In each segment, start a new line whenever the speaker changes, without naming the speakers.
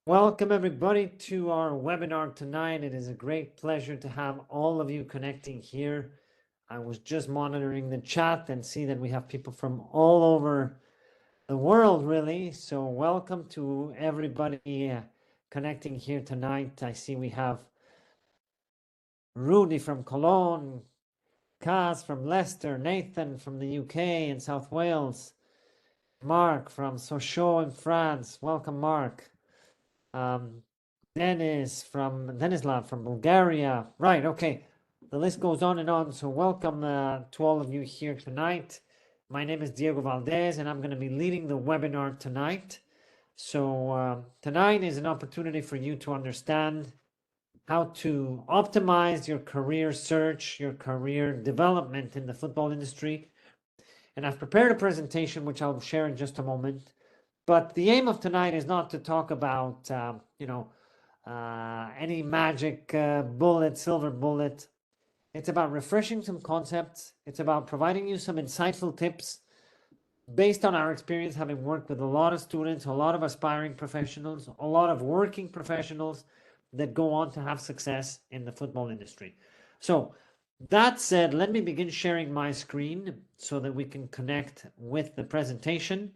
Welcome everybody to our webinar tonight. It is a great pleasure to have all of you connecting here. I was just monitoring the chat and see that we have people from all over the world, really. So welcome to everybody connecting here tonight. I see we have Rudy from Cologne, Kaz from Leicester, Nathan from the UK and South Wales, Mark from Sochaux in France. Welcome, Mark. Denislav from Bulgaria. Right, okay. The list goes on and on. So welcome to all of you here tonight. My name is Diego Valdes, and I'm going to be leading the webinar tonight. So tonight is an opportunity for you to understand how to optimize your career search, your career development in the football industry. And I've prepared a presentation, which I'll share in just a moment. But the aim of tonight is not to talk about, any magic bullet, silver bullet. It's about refreshing some concepts. It's about providing you some insightful tips based on our experience, having worked with a lot of students, a lot of aspiring professionals, a lot of working professionals that go on to have success in the football industry. So that said, let me begin sharing my screen so that we can connect with the presentation.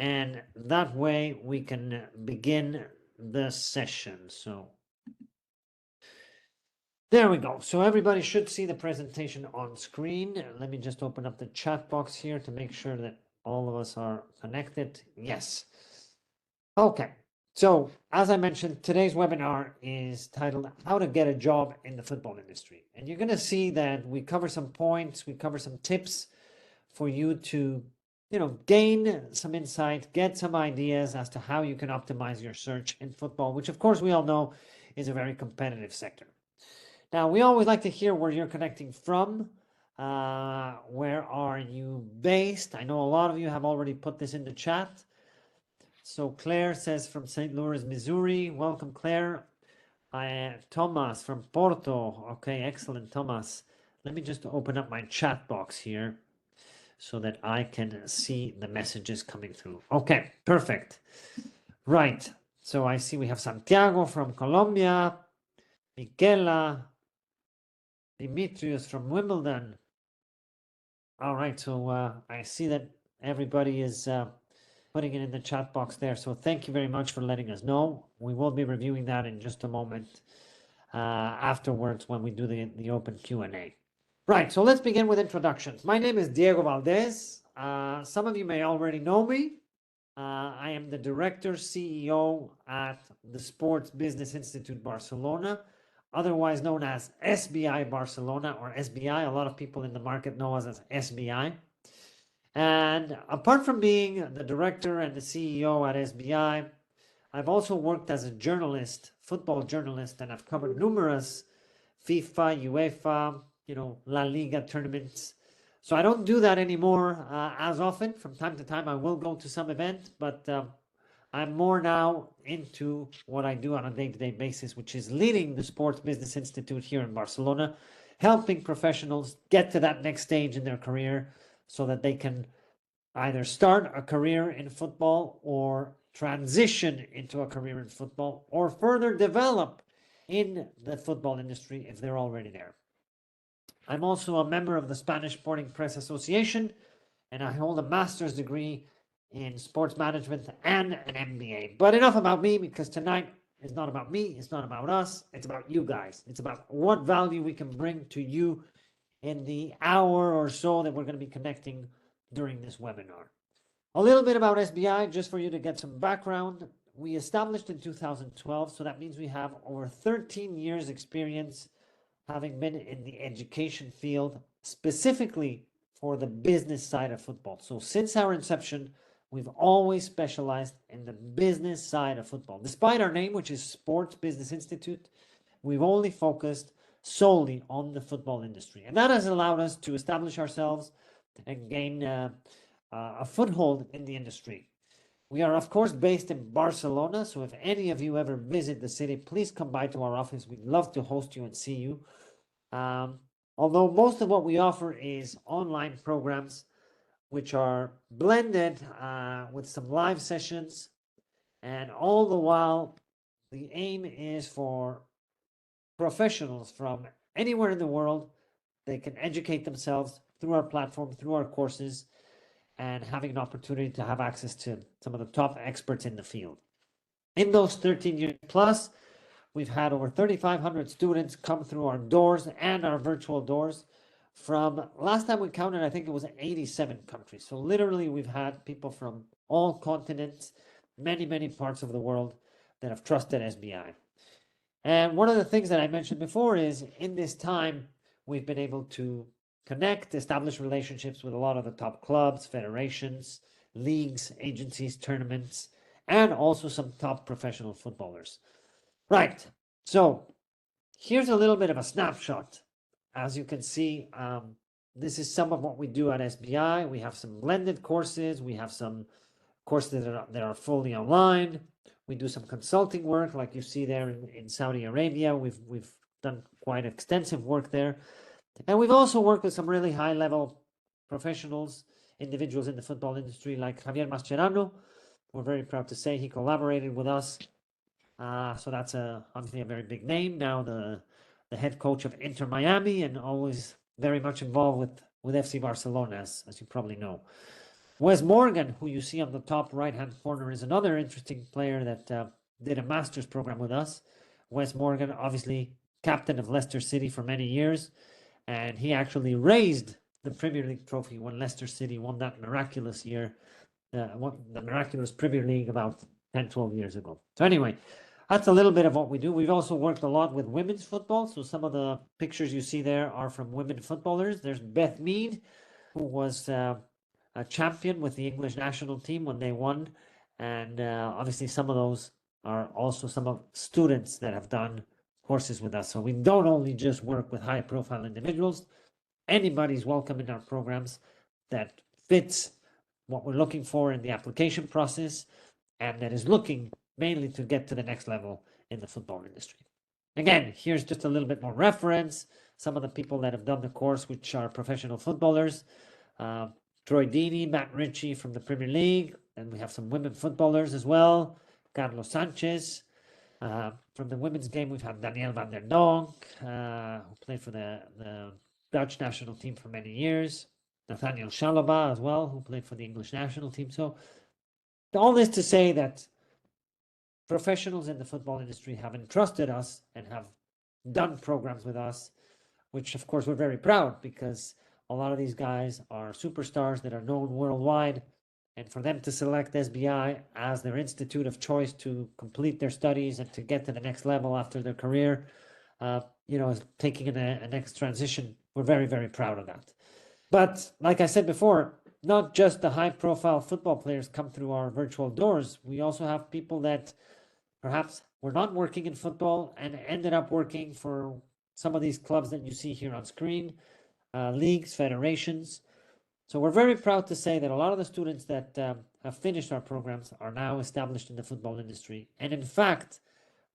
And that way we can begin the session. So there we go. So everybody should see the presentation on screen. Let me just open up the chat box here to make sure that all of us are connected. Yes. Okay. So as I mentioned, today's webinar is titled How to Get a Job in the Football Industry. And you're going to see that we cover some points, we cover some tips for you to gain some insight, get some ideas as to how you can optimize your search in football, which of course we all know is a very competitive sector. Now, we always like to hear where you're connecting from. Where are you based? I know a lot of you have already put this in the chat. So Claire says from St. Louis, Missouri. Welcome, Claire. Thomas from Porto. Okay, excellent, Thomas. Let me just open up my chat box here so that I can see the messages coming through. Okay, perfect. Right. So I see we have Santiago from Colombia, Michela, Dimitrius from Wimbledon. All right. So I see that everybody is putting it in the chat box there. So thank you very much for letting us know. We will be reviewing that in just a moment afterwards when we do the open Q&A. Right, so let's begin with introductions. My name is Diego Valdes. Some of you may already know me. I am the Director, CEO at the Sports Business Institute Barcelona, otherwise known as SBI Barcelona or SBI. A lot of people in the market know us as SBI. And apart from being the Director and the CEO at SBI, I've also worked as a journalist, football journalist, and I've covered numerous FIFA, UEFA, La Liga tournaments. So I don't do that anymore as often. From time to time, I will go to some event, but I'm more now into what I do on a day-to-day basis, which is leading the Sports Business Institute here in Barcelona, helping professionals get to that next stage in their career so that they can either start a career in football or transition into a career in football or further develop in the football industry if they're already there. I'm also a member of the Spanish Sporting Press Association, and I hold a master's degree in sports management and an MBA. But enough about me, because tonight is not about me, it's not about us, it's about you guys. It's about what value we can bring to you in the hour or so that we're going to be connecting during this webinar. A little bit about SBI, just for you to get some background. We established in 2012, so that means we have over 13 years experience having been in the education field, specifically for the business side of football. So since our inception, we've always specialized in the business side of football. Despite our name, which is Sports Business Institute, we've only focused solely on the football industry. And that has allowed us to establish ourselves and gain a foothold in the industry. We are, of course, based in Barcelona, so if any of you ever visit the city, please come by to our office. We'd love to host you and see you. Although most of what we offer is online programs, which are blended with some live sessions And all the while, the aim is for professionals from anywhere in the world. They can educate themselves through our platform, through our courses, and having an opportunity to have access to some of the top experts in the field. In those 13 years plus, we've had over 3,500 students come through our doors and our virtual doors from, last time we counted, I think it was 87 countries. So literally we've had people from all continents, many, many parts of the world that have trusted SBI. And one of the things that I mentioned before is in this time, we've been able to connect, establish relationships with a lot of the top clubs, federations, leagues, agencies, tournaments, and also some top professional footballers. Right. So here's a little bit of a snapshot. As you can see, this is some of what we do at SBI. We have some blended courses. We have some courses that are fully online. We do some consulting work, like you see there in Saudi Arabia. We've done quite extensive work there. And we've also worked with some really high-level professionals, individuals in the football industry, like Javier Mascherano. We're very proud to say he collaborated with us. So that's obviously a very big name. Now the head coach of Inter Miami and always very much involved with FC Barcelona, as you probably know. Wes Morgan, who you see on the top right-hand corner, is another interesting player that did a master's program with us. Wes Morgan, obviously captain of Leicester City for many years, and he actually raised the Premier League trophy when Leicester City won that miraculous year, the miraculous Premier League about 10, 12 years ago. So anyway, that's a little bit of what we do. We've also worked a lot with women's football. So some of the pictures you see there are from women footballers. There's Beth Mead, who was a champion with the English national team when they won. And obviously some of those are also some of students that have done courses with us. So we don't only just work with high profile individuals. Anybody's welcome in our programs that fits what we're looking for in the application process and that is looking mainly to get to the next level in the football industry. Again, here's just a little bit more reference. Some of the people that have done the course, which are professional footballers. Troy Deeney, Matt Ritchie from the Premier League. And we have some women footballers as well. Carlos Sanchez. From the women's game, we've had Danielle van der Donk, who played for the Dutch national team for many years. Nathaniel Shalaba as well, who played for the English national team. So all this to say that professionals in the football industry have entrusted us and have done programs with us, which of course we're very proud because a lot of these guys are superstars that are known worldwide. And for them to select SBI as their institute of choice to complete their studies and to get to the next level after their career, is taking a next transition. We're very, very proud of that. But like I said before, not just the high profile football players come through our virtual doors. We also have people that perhaps were not working in football and ended up working for some of these clubs that you see here on screen, leagues, federations. So we're very proud to say that a lot of the students that have finished our programs are now established in the football industry. And in fact,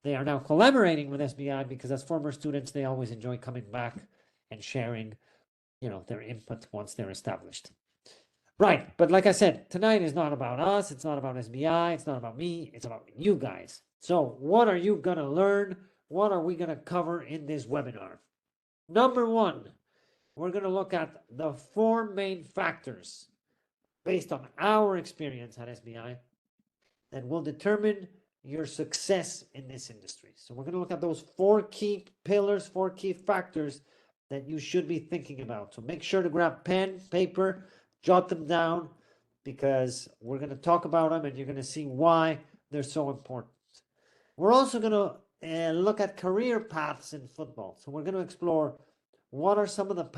they are now collaborating with SBI because as former students, they always enjoy coming back and sharing, their input once they're established. Right, but like I said, tonight is not about us, it's not about SBI, it's not about me, it's about you guys. So what are you going to learn? What are we going to cover in this webinar? Number one, we're going to look at the 4 main factors based on our experience at SBI that will determine your success in this industry. So we're going to look at those 4 key pillars, 4 key factors that you should be thinking about. So make sure to grab pen, paper, jot them down because we're going to talk about them and you're going to see why they're so important. We're also going to look at career paths in football. So we're going to explore what are some of the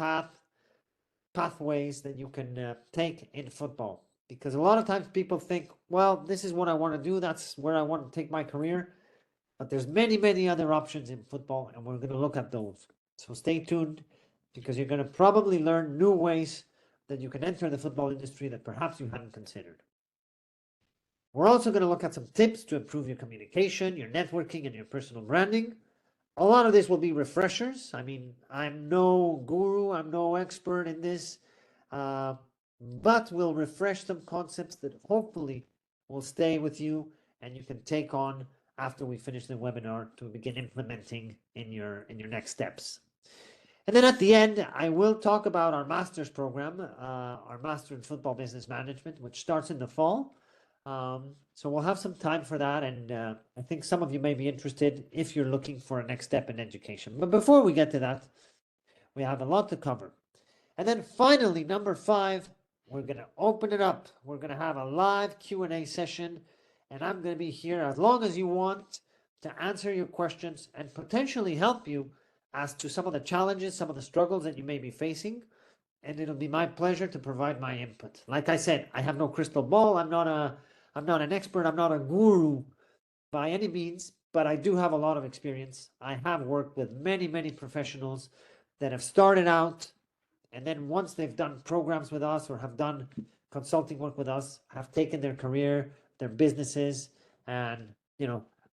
pathways that you can take in football. Because a lot of times people think, well, this is what I want to do. That's where I want to take my career. But there's many, many other options in football, and we're going to look at those. So stay tuned because you're going to probably learn new ways that you can enter the football industry that perhaps you hadn't considered. We're also going to look at some tips to improve your communication, your networking, and your personal branding. A lot of this will be refreshers. I mean, I'm no guru, I'm no expert in this, but we'll refresh some concepts that hopefully will stay with you and you can take on after we finish the webinar to begin implementing in your next steps. And then at the end, I will talk about our master's program, our Master in Football Business Management, which starts in the fall. So we'll have some time for that, and I think some of you may be interested if you're looking for a next step in education. But before we get to that, we have a lot to cover. And then finally, number 5, we're going to open it up. We're going to have a live Q&A session, and I'm going to be here as long as you want to answer your questions and potentially help you as to some of the challenges, some of the struggles that you may be facing. And it'll be my pleasure to provide my input. Like I said, I have no crystal ball. I'm not an expert. I'm not a guru by any means, but I do have a lot of experience. I have worked with many, many professionals that have started out, and then once they've done programs with us or have done consulting work with us, have taken their career, their businesses, and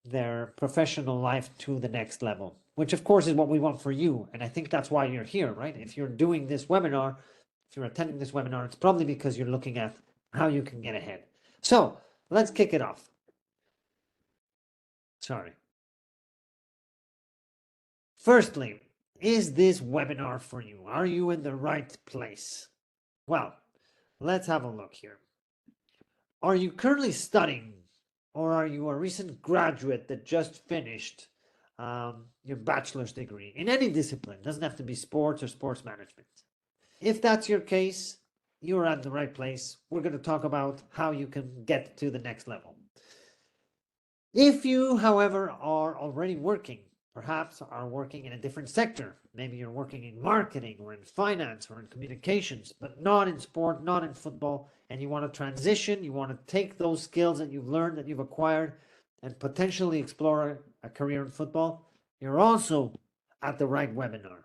their professional life to the next level, which of course is what we want for you. And I think that's why you're here, right? If you're doing this webinar, if you're attending this webinar, it's probably because you're looking at how you can get ahead. So let's kick it off. Sorry. Firstly, is this webinar for you? Are you in the right place? Well, let's have a look here. Are you currently studying, or are you a recent graduate that just finished your bachelor's degree in any discipline? It doesn't have to be sports or sports management. If that's your case, you're at the right place. We're going to talk about how you can get to the next level. If you, however, are already working, perhaps are working in a different sector, maybe you're working in marketing or in finance or in communications, but not in sport, not in football, and you want to transition, you want to take those skills that you've learned, that you've acquired, and potentially explore a career in football, you're also at the right webinar.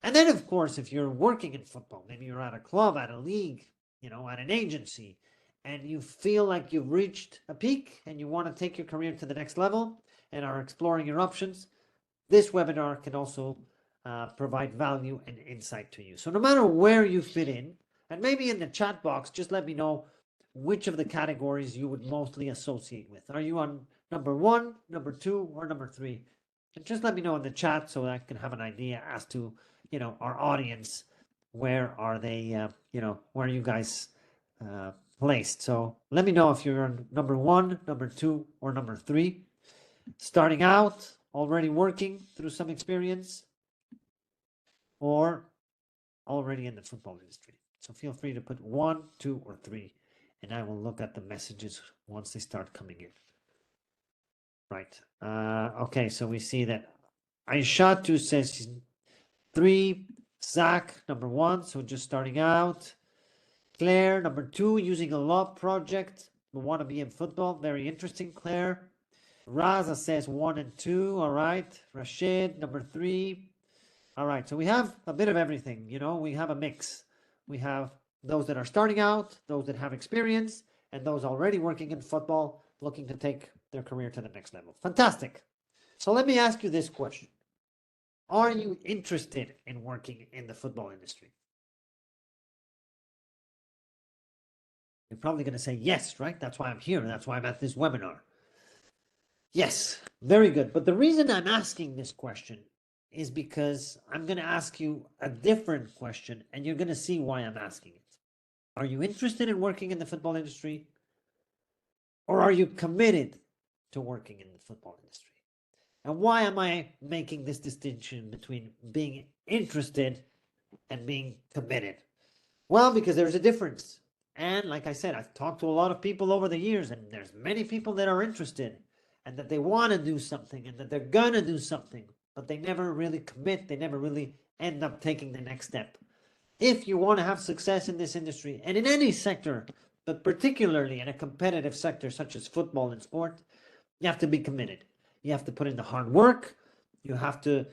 And then, of course, if you're working in football, maybe you're at a club, at a league, at an agency, and you feel like you've reached a peak and you want to take your career to the next level and are exploring your options, this webinar can also provide value and insight to you. So no matter where you fit in, and maybe in the chat box, just let me know which of the categories you would mostly associate with. Are you on number 1, number 2, or number 3? And just let me know in the chat so that I can have an idea as to, our audience, where are they, where are you guys placed. So let me know if you're on number 1, number 2, or number 3. Starting out, already working through some experience, or already in the football industry. So feel free to put 1, 2, or 3, and I will look at the messages once they start coming in. Right. Okay, so we see that Aishatu says 3, Zach, number 1, so just starting out. Claire, number 2, using a law project, we want to be in football. Very interesting, Claire. Raza says 1 and 2, all right. Rashid, number 3. All right, so we have a bit of everything, we have a mix. We have those that are starting out, those that have experience, and those already working in football, looking to take their career to the next level. Fantastic. So let me ask you this question. Are you interested in working in the football industry? You're probably going to say yes, right? That's why I'm here. That's why I'm at this webinar. Yes, very good. But the reason I'm asking this question is because I'm going to ask you a different question, and you're going to see why I'm asking it. Are you interested in working in the football industry? Or are you committed to working in the football industry? And why am I making this distinction between being interested and being committed? Well, because there's a difference. And like I said, I've talked to a lot of people over the years, and there's many people that are interested and that they want to do something and that they're going to do something, but they never really commit. They never really end up taking the next step. If you want to have success in this industry and in any sector, but particularly in a competitive sector such as football and sport, you have to be committed. You have to put in the hard work. You have to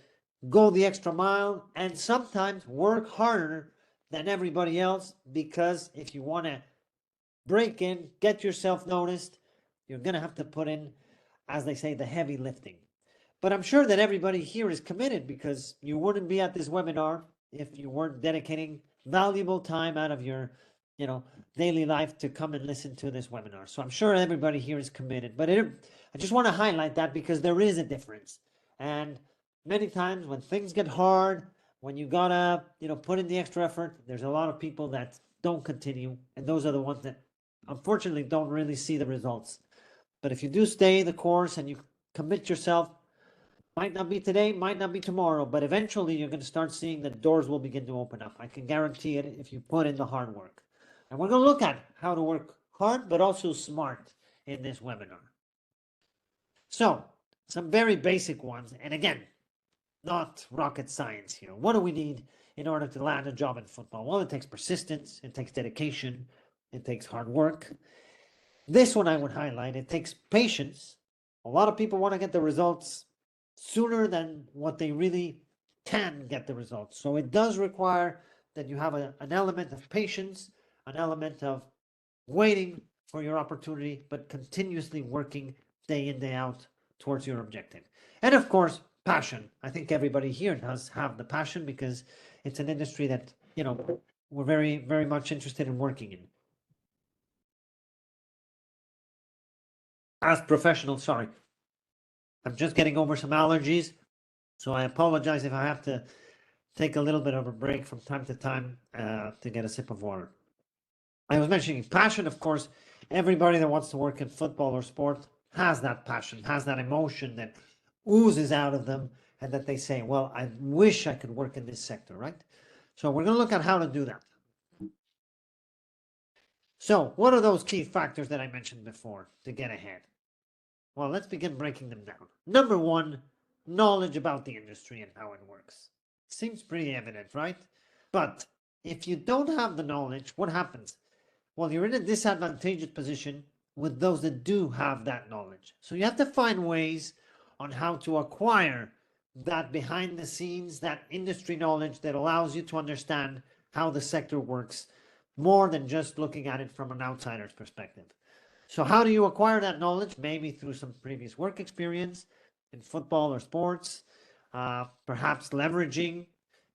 go the extra mile and sometimes work harder than everybody else, because if you want to break in, get yourself noticed, you're going to have to put in, as they say, the heavy lifting. But I'm sure that everybody here is committed, because you wouldn't be at this webinar if you weren't dedicating valuable time out of your daily life to come and listen to this webinar. So I'm sure everybody here is committed, but I just want to highlight that because there is a difference. And many times when things get hard, when you gotta, put in the extra effort, there's a lot of people that don't continue, and those are the ones that unfortunately don't really see the results. But if you do stay the course and you commit yourself, might not be today, might not be tomorrow, but eventually you're going to start seeing that doors will begin to open up. I can guarantee it if you put in the hard work. And we're going to look at how to work hard, but also smart in this webinar. So, some very basic ones. And again, not rocket science here. What do we need in order to land a job in football? Well, it takes persistence, it takes dedication, it takes hard work. This one I would highlight, it takes patience. A lot of people want to get the results sooner than what they really can get the results. So it does require that you have an element of patience, an element of waiting for your opportunity, but continuously working day in, day out towards your objective. And of course, passion. I think everybody here does have the passion because it's an industry that, we're very, very much interested in working in. As professionals, sorry. I'm just getting over some allergies, so I apologize if I have to take a little bit of a break from time to time to get a sip of water. I was mentioning passion, of course. Everybody that wants to work in football or sport has that passion, has that emotion that oozes out of them, and that they say, well, I wish I could work in this sector, right? So we're going to look at how to do that. So what are those key factors that I mentioned before to get ahead? Well, let's begin breaking them down. Number one, knowledge about the industry and how it works. Seems pretty evident, right? But if you don't have the knowledge, what happens? Well, you're in a disadvantageous position with those that do have that knowledge. So you have to find ways on how to acquire that behind the scenes, that industry knowledge that allows you to understand how the sector works more than just looking at it from an outsider's perspective. So how do you acquire that knowledge? Maybe through some previous work experience in football or sports, perhaps leveraging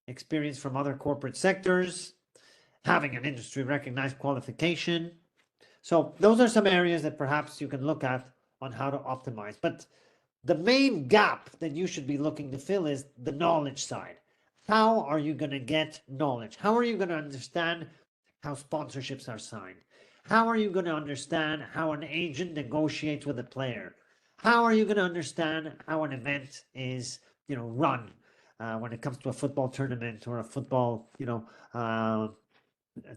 experience from other corporate sectors, having an industry recognized qualification. So those are some areas that perhaps you can look at on how to optimize. But the main gap that you should be looking to fill is the knowledge side. How are you going to get knowledge? How are you going to understand how sponsorships are signed? How are you going to understand how an agent negotiates with a player? How are you going to understand how an event is, run when it comes to a football tournament or a football,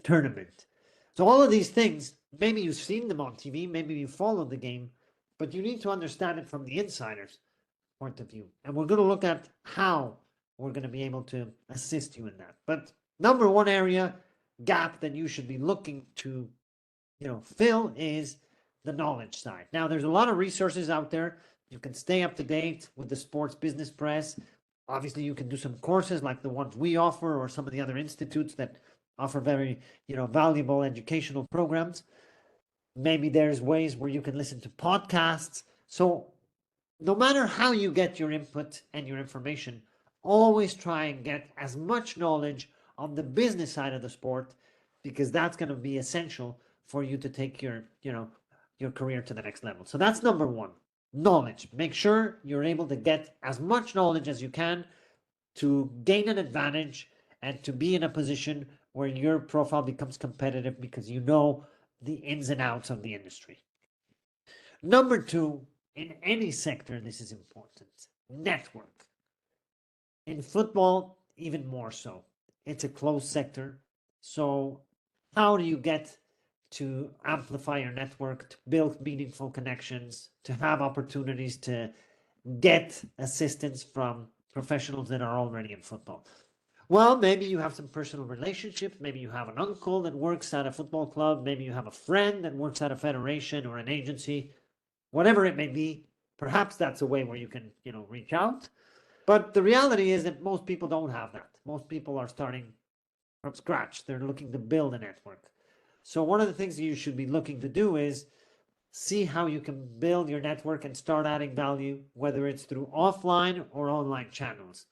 tournament? So all of these things, maybe you've seen them on TV, maybe you followed the game, but you need to understand it from the insider's point of view. And we're going to look at how we're going to be able to assist you in that. But number one area gap that you should be looking to fill is the knowledge side. Now, there's a lot of resources out there. You can stay up to date with the sports business press. Obviously, you can do some courses like the ones we offer or some of the other institutes that offer very, valuable educational programs. Maybe there's ways where you can listen to podcasts. So no matter how you get your input and your information, always try and get as much knowledge on the business side of the sport, because that's going to be essential for you to take your career to the next level. So that's number one, knowledge. Make sure you're able to get as much knowledge as you can to gain an advantage and to be in a position where your profile becomes competitive because you know the ins and outs of the industry. Number two, in any sector, this is important, network. In football, even more so. It's a closed sector. So how do you get to amplify your network, to build meaningful connections, to have opportunities to get assistance from professionals that are already in football? Well, maybe you have some personal relationships. Maybe you have an uncle that works at a football club. Maybe you have a friend that works at a federation or an agency. Whatever it may be, perhaps that's a way where you can, reach out. But the reality is that most people don't have that. Most people are starting from scratch. They're looking to build a network. So one of the things you should be looking to do is see how you can build your network and start adding value, whether it's through offline or online channels.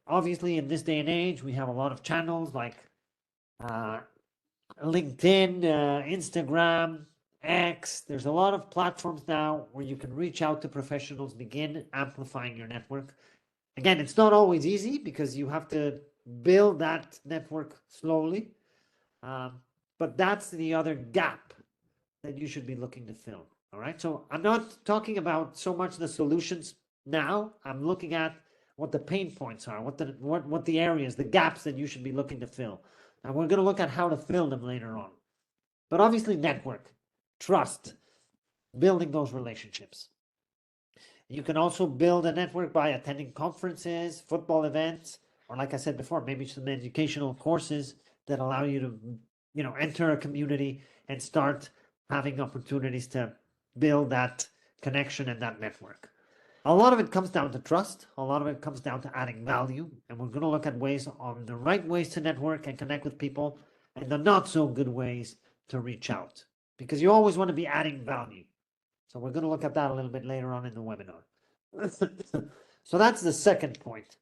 Obviously, in this day and age, we have a lot of channels like LinkedIn, Instagram, X. There's a lot of platforms now where you can reach out to professionals, begin amplifying your network. Again, it's not always easy because you have to build that network slowly. But that's the other gap that you should be looking to fill. All right. So I'm not talking about so much the solutions now. I'm looking at what the pain points are, what the areas, the gaps that you should be looking to fill. And we're going to look at how to fill them later on. But obviously, network, trust, building those relationships. You can also build a network by attending conferences, football events, or like I said before, maybe some educational courses that allow you to, enter a community and start having opportunities to build that connection and that network. A lot of it comes down to trust. A lot of it comes down to adding value. And we're going to look at ways on the right ways to network and connect with people and the not so good ways to reach out because you always want to be adding value. So we're going to look at that a little bit later on in the webinar. So that's the second point,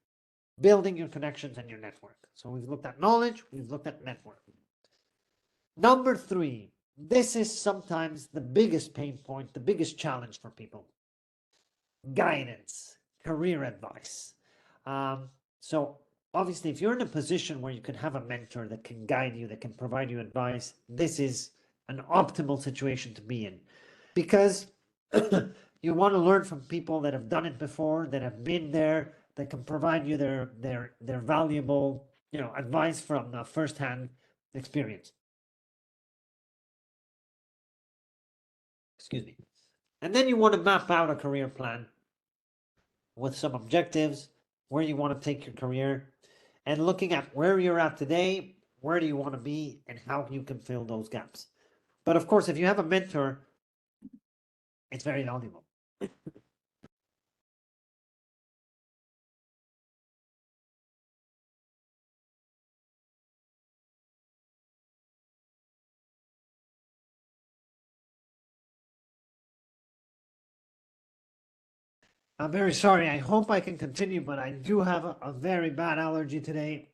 building your connections and your network. So we've looked at knowledge, we've looked at network. Number 3, this is sometimes the biggest pain point, the biggest challenge for people. Guidance, career advice. So obviously, if you're in a position where you can have a mentor that can guide you, that can provide you advice, this is an optimal situation to be in because you want to learn from people that have done it before, that have been there, that can provide you their valuable, advice from the firsthand experience. Excuse me. And then you want to map out a career plan with some objectives, where you want to take your career, and looking at where you're at today, where do you want to be, and how you can fill those gaps. But of course, if you have a mentor, it's very valuable. I'm very sorry. I hope I can continue, but I do have a very bad allergy today,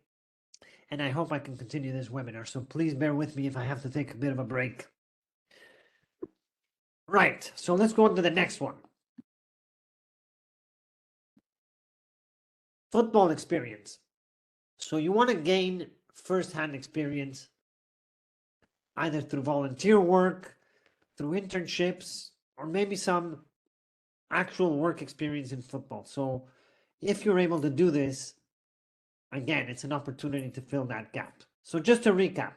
and I hope I can continue this webinar. So please bear with me if I have to take a bit of a break. Right. So let's go on to the next one. Football experience. So you want to gain firsthand experience either through volunteer work, through internships, or maybe some actual work experience in football. So if you're able to do this, again, it's an opportunity to fill that gap. So just to recap,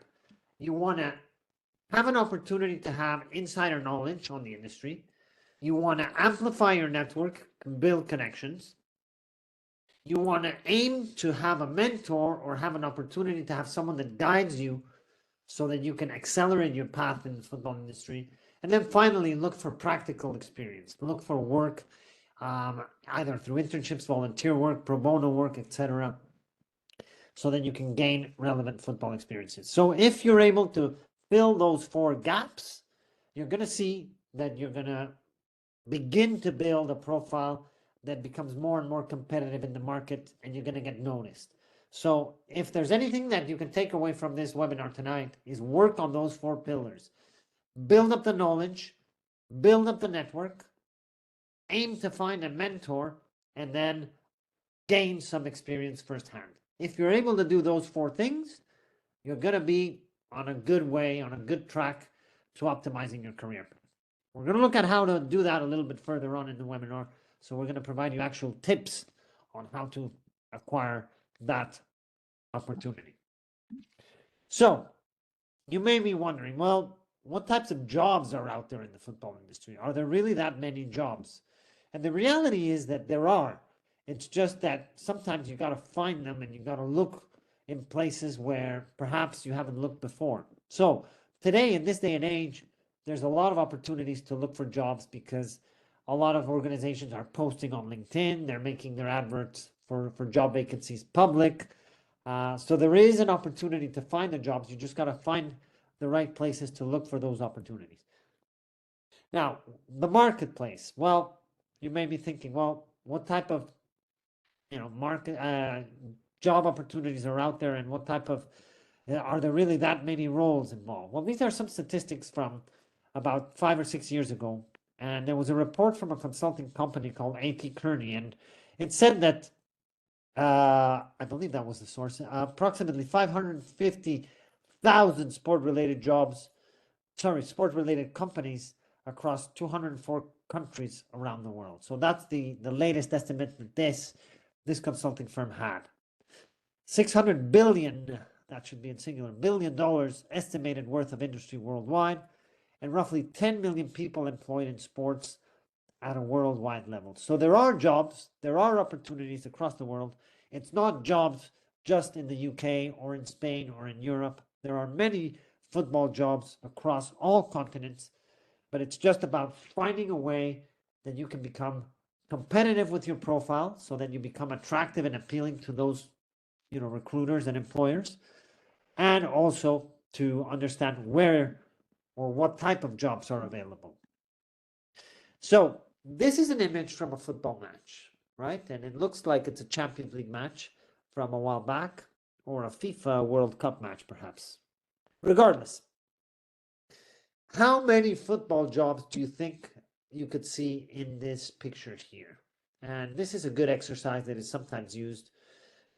you want to have an opportunity to have insider knowledge on the industry. You want to amplify your network, build connections. You want to aim to have a mentor or have an opportunity to have someone that guides you so that you can accelerate your path in the football industry. And then finally, look for practical experience. Look for work, either through internships, volunteer work, pro bono work, etc., so that you can gain relevant football experiences. So if you're able to fill those 4 gaps, you're going to see that you're going to begin to build a profile that becomes more and more competitive in the market, and you're going to get noticed. So if there's anything that you can take away from this webinar tonight is work on those 4 pillars. Build up the knowledge, build up the network, aim to find a mentor, and then gain some experience firsthand. If you're able to do those 4 things, you're going to be on a good way, on a good track to optimizing your career. We're going to look at how to do that a little bit further on in the webinar. So we're going to provide you actual tips on how to acquire that opportunity. So you may be wondering, well, what types of jobs are out there in the football industry? Are there really that many jobs? And the reality is that there are. It's just that sometimes you got to find them and you got to look in places where perhaps you haven't looked before. So today, in this day and age, there's a lot of opportunities to look for jobs because a lot of organizations are posting on LinkedIn. They're making their adverts for job vacancies public. So there is an opportunity to find the jobs. You just got to find the right places to look for those opportunities. Now, the marketplace. Well, you may be thinking, well, what type of market job opportunities are out there, and what type of Are there really that many roles involved? Well, these are some statistics from about 5 or 6 years ago. And there was a report from a consulting company called AP Kearney, and it said that I believe that was the source. Approximately 550,000 sport-related companies across 204 countries around the world. So that's the latest estimate that this consulting firm had. 600 billion, that should be in singular, $1 billion estimated worth of industry worldwide, and roughly 10 million people employed in sports at a worldwide level. So there are jobs, there are opportunities across the world. It's not jobs just in the UK or in Spain or in Europe. There are many football jobs across all continents, but it's just about finding a way that you can become competitive with your profile so that you become attractive and appealing to those, recruiters and employers, and also to understand where or what type of jobs are available. So this is an image from a football match, right? And it looks like it's a Champions League match from a while back, or a FIFA World Cup match, perhaps. Regardless, how many football jobs do you think you could see in this picture here? And this is a good exercise that is sometimes used,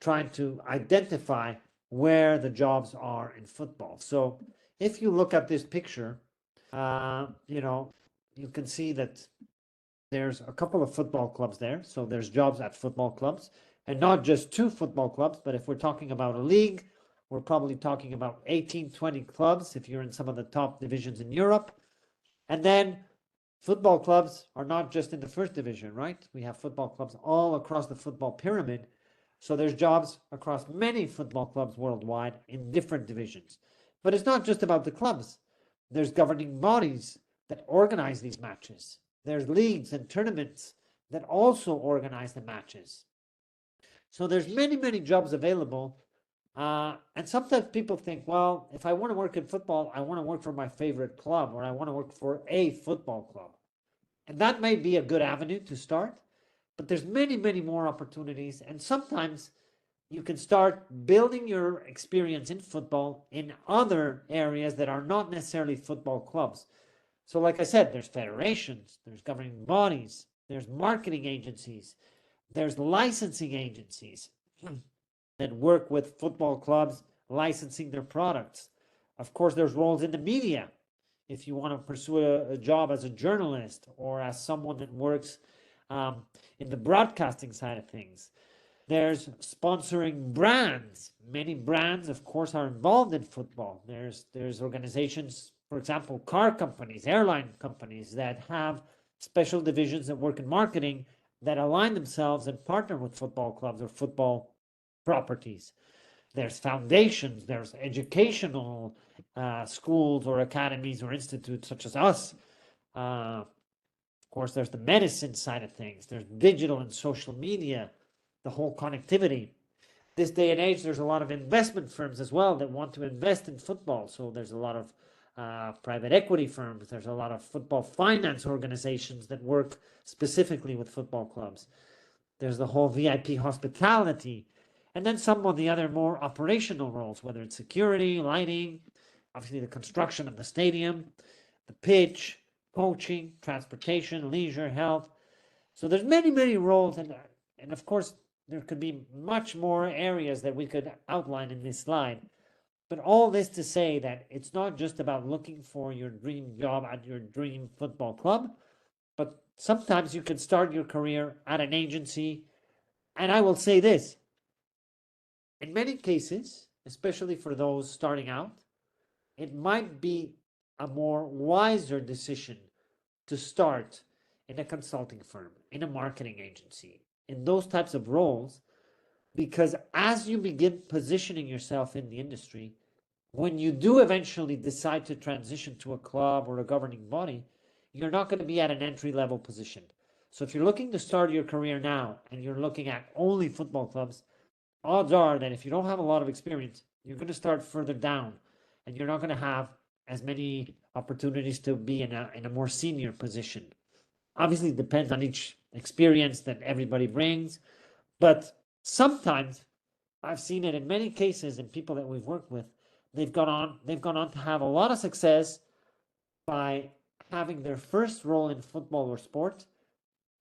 trying to identify where the jobs are in football. So if you look at this picture, you can see that there's a couple of football clubs there. So there's jobs at football clubs, and not just 2 football clubs, but if we're talking about a league, we're probably talking about 18, 20 clubs if you're in some of the top divisions in Europe. And then football clubs are not just in the first division, right? We have football clubs all across the football pyramid. So there's jobs across many football clubs worldwide in different divisions. But it's not just about the clubs. There's governing bodies that organize these matches. There's leagues and tournaments that also organize the matches. So there's many, many jobs available. And sometimes people think, well, if I want to work in football, I want to work for my favorite club, or I want to work for a football club. And that may be a good avenue to start, but there's many, many more opportunities. And sometimes you can start building your experience in football in other areas that are not necessarily football clubs. So like I said, there's federations, there's governing bodies, there's marketing agencies, there's licensing agencies that work with football clubs licensing their products. Of course, there's roles in the media. If you want to pursue a job as a journalist or as someone that works in the broadcasting side of things. There's sponsoring brands. Many brands, of course, are involved in football. There's organizations, for example, car companies, airline companies that have special divisions that work in marketing that align themselves and partner with football clubs or football properties. There's foundations, there's educational schools or academies or institutes such as us. Of course, there's the medicine side of things. There's digital and social media, the whole connectivity. This day and age, there's a lot of investment firms as well that want to invest in football. So there's a lot of private equity firms. There's a lot of football finance organizations that work specifically with football clubs. There's the whole VIP hospitality. And then some of the other more operational roles, whether it's security, lighting, obviously the construction of the stadium, the pitch, coaching, transportation, leisure, health. So there's many, many roles. And of course, there could be much more areas that we could outline in this slide. But all this to say that it's not just about looking for your dream job at your dream football club, but sometimes you can start your career at an agency. And I will say this, in many cases, especially for those starting out, it might be a more wiser decision to start in a consulting firm, in a marketing agency, in those types of roles, because as you begin positioning yourself in the industry, when you do eventually decide to transition to a club or a governing body, you're not going to be at an entry-level position. So if you're looking to start your career now and you're looking at only football clubs, odds are that if you don't have a lot of experience, you're going to start further down and you're not going to have as many opportunities to be in a more senior position. Obviously, it depends on each experience that everybody brings, but sometimes I've seen it in many cases in people that we've worked with they've gone on to have a lot of success by having their first role in football or sport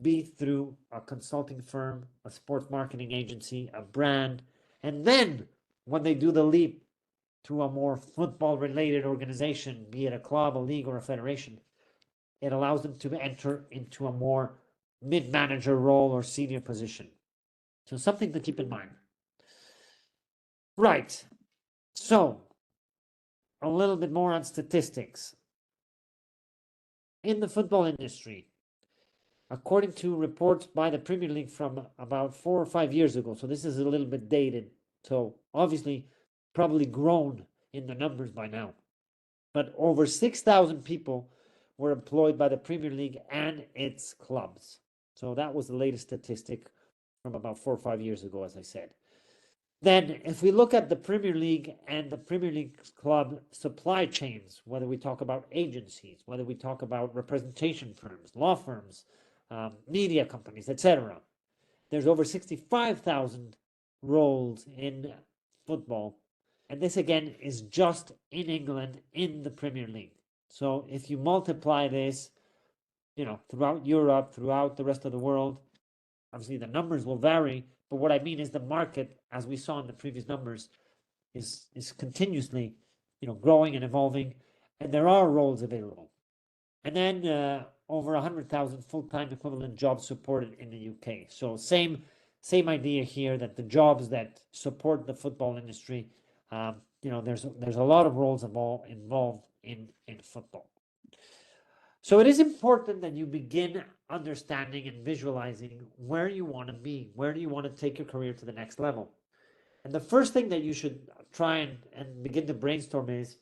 be through a consulting firm, a sports marketing agency, a brand, and then when they do the leap to a more football related organization, be it a club, a league, or a federation, it allows them to enter into a more mid manager role or senior position. So, something to keep in mind. Right. So, a little bit more on statistics. In the football industry, according to reports by the Premier League from about 4 or 5 years ago, so this is a little bit dated, so obviously probably grown in the numbers by now. But over 6,000 people were employed by the Premier League and its clubs. So that was the latest statistic from about 4 or 5 years ago, as I said. Then, if we look at the Premier League and the Premier League club supply chains, whether we talk about agencies, whether we talk about representation firms, law firms, media companies, etc., there's over 65,000 roles in football. And this, again, is just in England in the Premier League. So if you multiply this, throughout Europe, throughout the rest of the world, obviously the numbers will vary. But what I mean is the market, as we saw in the previous numbers, is continuously, growing and evolving, and there are roles available. And then over 100,000 full-time equivalent jobs supported in the UK. So same idea here, that the jobs that support the football industry, there's a lot of roles involved in football. So it is important that you begin understanding and visualizing where you want to be, where do you want to take your career to the next level. And the first thing that you should try and begin to brainstorm is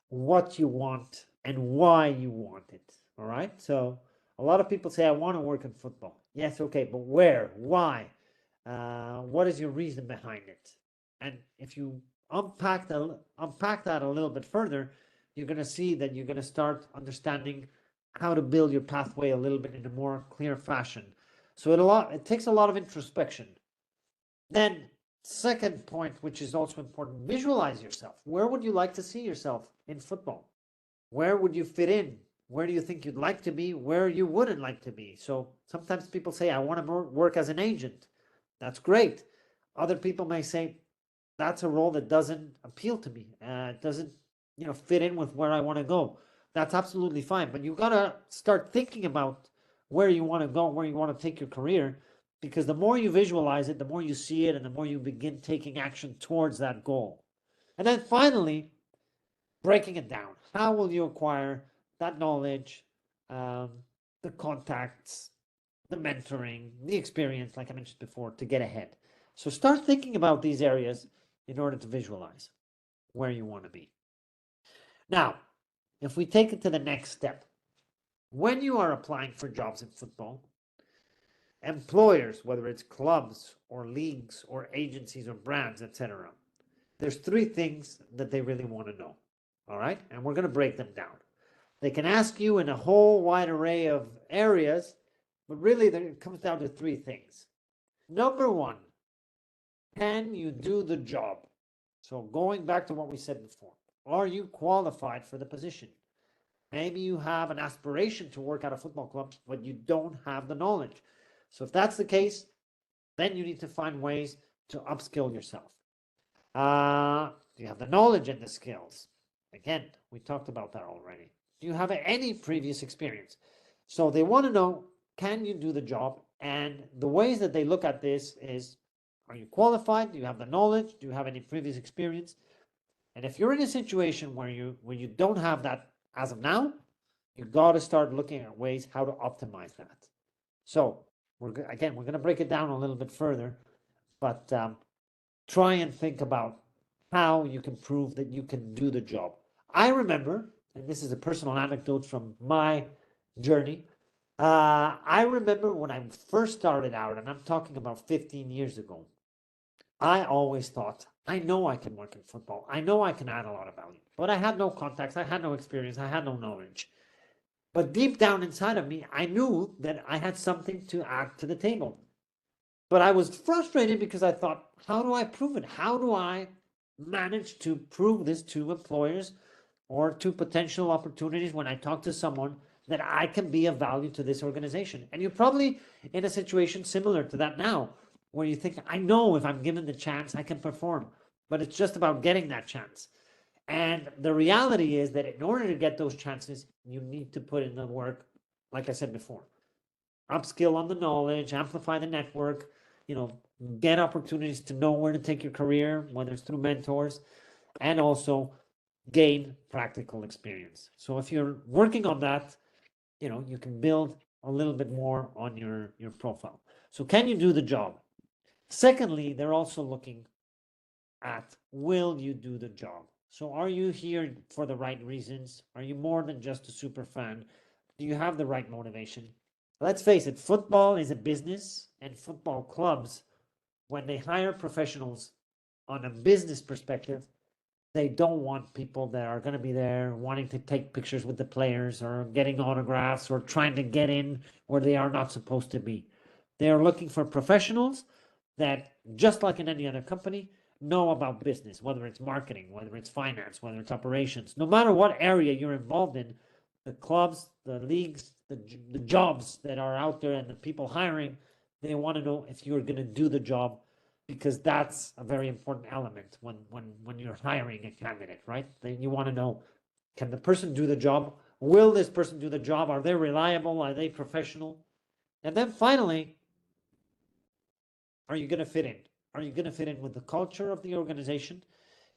what you want and why you want it. All right. So a lot of people say, I want to work in football. Yes. Okay. But where? Why? What is your reason behind it? And if you unpack that a little bit further, you're going to see that you're going to start understanding how to build your pathway a little bit in a more clear fashion. So it takes a lot of introspection. Then, second point, which is also important, visualize yourself. Where would you like to see yourself in football? Where would you fit in? Where do you think you'd like to be? Where you wouldn't like to be? So sometimes people say, I want to work as an agent. That's great. Other people may say, that's a role that doesn't appeal to me. It doesn't, fit in with where I want to go. That's absolutely fine. But you got to start thinking about where you want to go, where you want to take your career, because the more you visualize it, the more you see it, and the more you begin taking action towards that goal. And then finally, breaking it down. How will you acquire that knowledge, the contacts, the mentoring, the experience, like I mentioned before, to get ahead? So start thinking about these areas in order to visualize where you want to be. Now, if we take it to the next step, when you are applying for jobs in football, employers, whether it's clubs or leagues or agencies or brands, etc., there's 3 things that they really want to know. All right? And we're going to break them down. They can ask you in a whole wide array of areas, but really it comes down to 3 things. Number 1, can you do the job? So going back to what we said before, are you qualified for the position? Maybe you have an aspiration to work at a football club, but you don't have the knowledge. So if that's the case, then you need to find ways to upskill yourself. Do you have the knowledge and the skills? Again, we talked about that already. Do you have any previous experience? So they want to know, can you do the job? And the ways that they look at this is, are you qualified? Do you have the knowledge? Do you have any previous experience? And if you're in a situation where you don't have that as of now, you got to start looking at ways how to optimize that. So we're going to break it down a little bit further, but try and think about how you can prove that you can do the job. I remember, and this is a personal anecdote from my journey, I remember when I first started out, and I'm talking about 15 years ago, I always thought, I know I can work in football. I know I can add a lot of value. But I had no contacts. I had no experience. I had no knowledge. But deep down inside of me, I knew that I had something to add to the table. But I was frustrated because I thought, how do I prove it? How do I manage to prove this to employers or to potential opportunities when I talk to someone that I can be of value to this organization. And you're probably in a situation similar to that now, where you think, I know if I'm given the chance, I can perform, but it's just about getting that chance. And the reality is that in order to get those chances, you need to put in the work, like I said before, upskill on the knowledge, amplify the network, you know, get opportunities to know where to take your career, whether it's through mentors, and also gain practical experience. So if you're working on that, you know, you can build a little bit more on your profile. So can you do the job? Secondly, they're also looking at, will you do the job? So are you here for the right reasons? Are you more than just a super fan? Do you have the right motivation? Let's face it, football is a business, and football clubs, when they hire professionals on a business perspective, they don't want people that are going to be there wanting to take pictures with the players or getting autographs or trying to get in where they are not supposed to be. They are looking for professionals that, just like in any other company, know about business, whether it's marketing, whether it's finance, whether it's operations. No matter what area you're involved in, the clubs, the leagues, the jobs that are out there and the people hiring, they want to know if you're going to do the job, because that's a very important element when you're hiring a candidate, right? Then you want to know, can the person do the job? Will this person do the job? Are they reliable? Are they professional? And then finally, are you going to fit in? Are you going to fit in with the culture of the organization?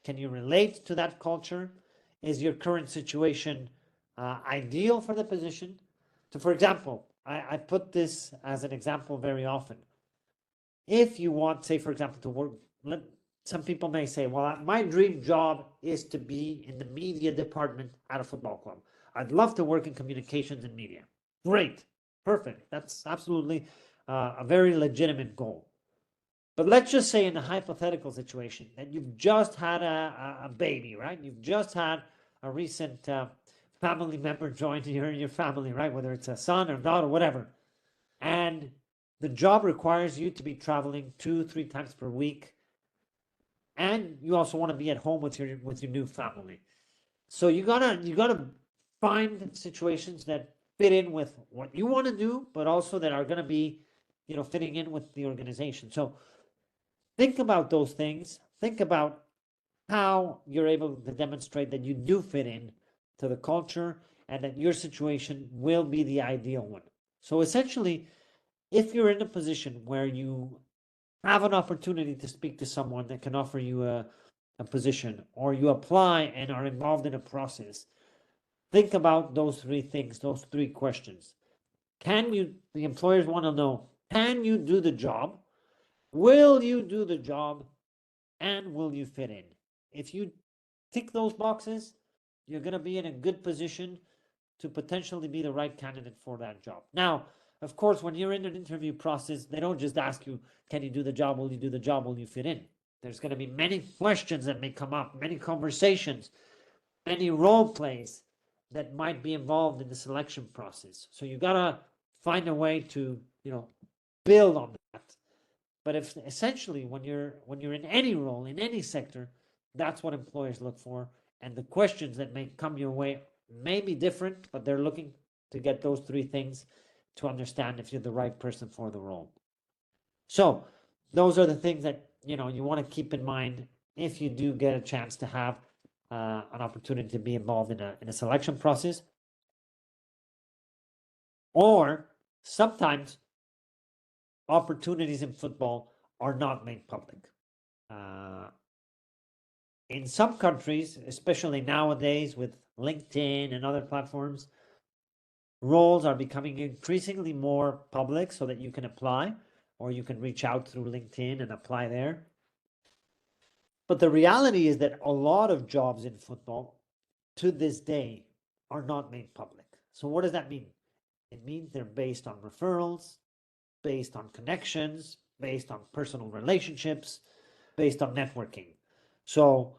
Can you relate to that culture? Is your current situation ideal for the position? So, for example, I put this as an example very often. If you want, say, for example, to work, some people may say, well, my dream job is to be in the media department at a football club. I'd love to work in communications and media. Great. Perfect. That's absolutely a very legitimate goal. But let's just say, in a hypothetical situation, that you've just had a baby, right? You've just had a recent family member join your family, right? Whether it's a son or daughter, whatever. And the job requires you to be traveling 2-3 times per week, and you also want to be at home with your new family. So you gotta find situations that fit in with what you want to do, but also that are going to be, fitting in with the organization. So think about those things. Think about how you're able to demonstrate that you do fit in to the culture and that your situation will be the ideal one. So essentially, if you're in a position where you have an opportunity to speak to someone that can offer you a position, or you apply and are involved in a process, think about those three things, those three questions. The employers want to know, can you do the job? Will you do the job? And will you fit in? If you tick those boxes, you're going to be in a good position to potentially be the right candidate for that job. Now, of course, when you're in an interview process, they don't just ask you, can you do the job? Will you do the job? Will you fit in? There's going to be many questions that may come up, many conversations, many role plays that might be involved in the selection process. So you got to find a way to, build on that. But if essentially, when you're in any role, in any sector, that's what employers look for. And the questions that may come your way may be different, but they're looking to get those three things to understand if you're the right person for the role. So those are the things that you want to keep in mind if you do get a chance to have an opportunity to be involved in a selection process. Or sometimes opportunities in football are not made public. In some countries, especially nowadays with LinkedIn and other platforms, roles are becoming increasingly more public so that you can apply, or you can reach out through LinkedIn and apply there. But the reality is that a lot of jobs in football to this day are not made public. So what does that mean? It means they're based on referrals, based on connections, based on personal relationships, based on networking. So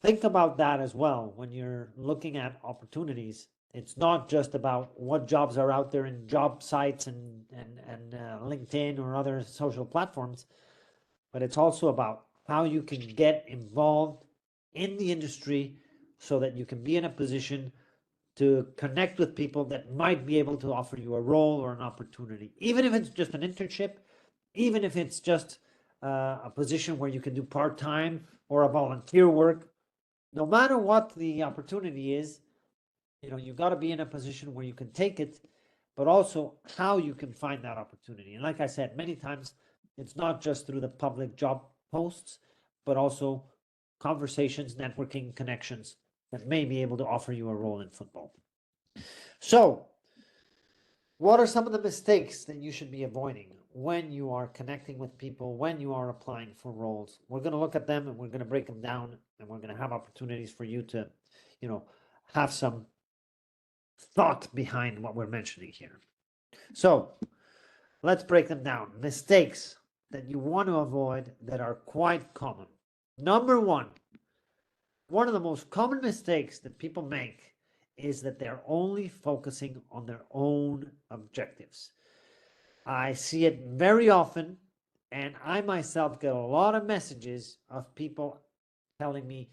think about that as well when you're looking at opportunities. It's not just about what jobs are out there in job sites and LinkedIn or other social platforms, but it's also about how you can get involved in the industry so that you can be in a position to connect with people that might be able to offer you a role or an opportunity, even if it's just an internship, even if it's just a position where you can do part-time or a volunteer work. No matter what the opportunity is, you got to be in a position where you can take it, but also how you can find that opportunity. And like I said, many times it's not just through the public job posts, but also conversations, networking, connections that may be able to offer you a role in football. So, what are some of the mistakes that you should be avoiding when you are connecting with people, when you are applying for roles? We're going to look at them and we're going to break them down, and we're going to have opportunities for you to, have some thought behind what we're mentioning here. So, let's break them down. Mistakes that you want to avoid that are quite common. Number one of the most common mistakes that people make is that they're only focusing on their own objectives. I see it very often, and I myself get a lot of messages of people telling me,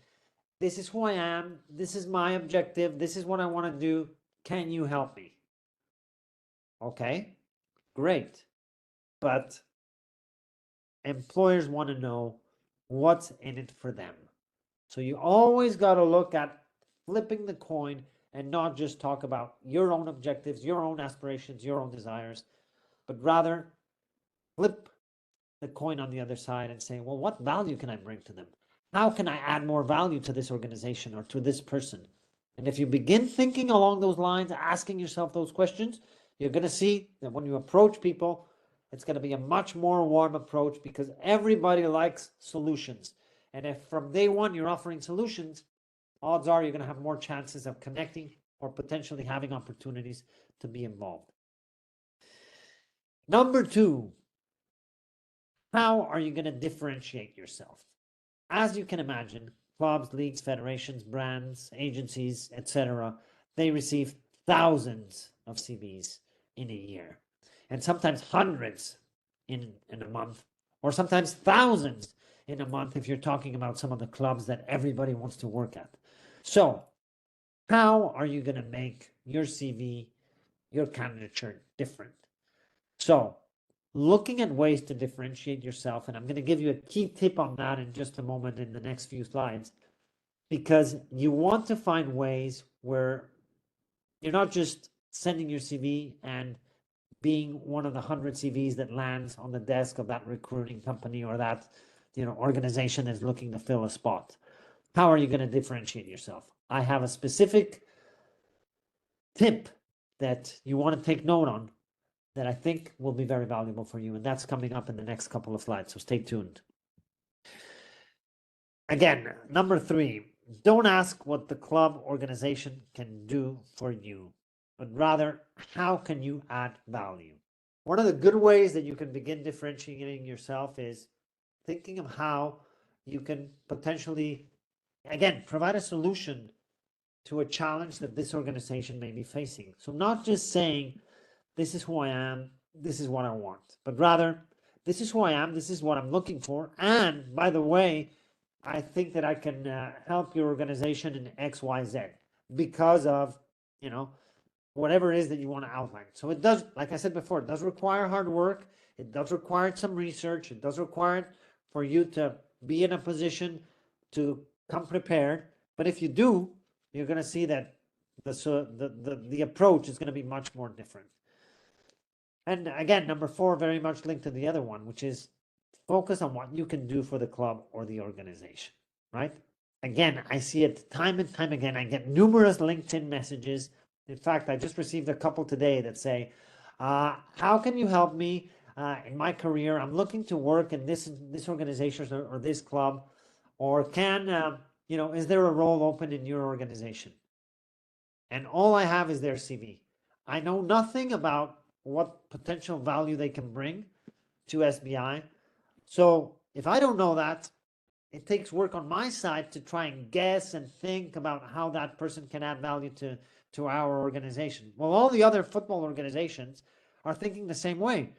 this is who I am, this is my objective, this is what I want to do, can you help me? Okay, great. But employers want to know what's in it for them. So you always got to look at flipping the coin and not just talk about your own objectives, your own aspirations, your own desires, but rather flip the coin on the other side and say, well, what value can I bring to them? How can I add more value to this organization or to this person? And if you begin thinking along those lines, asking yourself those questions, you're going to see that when you approach people, it's going to be a much more warm approach because everybody likes solutions. And if from day one you're offering solutions, odds are you're going to have more chances of connecting or potentially having opportunities to be involved. Number two, how are you going to differentiate yourself? As you can imagine, clubs, leagues, federations, brands, agencies, etc., they receive thousands of CVs in a year, and sometimes hundreds in a month, or sometimes thousands in a month if you're talking about some of the clubs that everybody wants to work at. So, how are you going to make your CV, your candidature different? So, looking at ways to differentiate yourself, and I'm going to give you a key tip on that in just a moment in the next few slides, because you want to find ways where you're not just sending your CV and being one of the 100 CVs that lands on the desk of that recruiting company or that organization is looking to fill a spot. How are you going to differentiate yourself? I have a specific tip that you want to take note on that I think will be very valuable for you, and that's coming up in the next couple of slides, so stay tuned. Again, number three, don't ask what the club organization can do for you, but rather, how can you add value? One of the good ways that you can begin differentiating yourself is thinking of how you can potentially, again, provide a solution to a challenge that this organization may be facing. So not just saying, this is who I am, this is what I want, but rather, this is who I am, this is what I'm looking for, and by the way, I think that I can help your organization in X, Y, Z because of, whatever it is that you want to outline. So it does, like I said before, it does require hard work. It does require some research. It does require for you to be in a position to come prepared. But if you do, you're going to see that the approach is going to be much more different. And again, number four, very much linked to the other one, which is focus on what you can do for the club or the organization, right? Again, I see it time and time again. I get numerous LinkedIn messages. In fact, I just received a couple today that say, how can you help me in my career? I'm looking to work in this organization or this club, or is there a role open in your organization? And all I have is their CV. I know nothing about what potential value they can bring to SBI. So if I don't know that, it takes work on my side to try and guess and think about how that person can add value to our organization. Well, all the other football organizations are thinking the same way.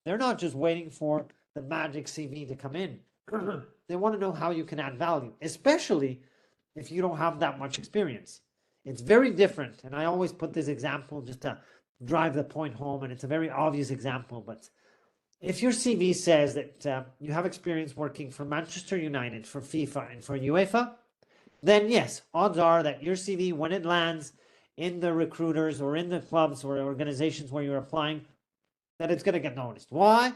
They're not just waiting for the magic CV to come in. They want to know how you can add value, especially if you don't have that much experience. It's very different. And I always put this example just to drive the point home. And it's a very obvious example. But if your CV says that you have experience working for Manchester United, for FIFA, and for UEFA, then yes, odds are that your CV, when it lands in the recruiters or in the clubs or organizations where you're applying, that it's going to get noticed. Why?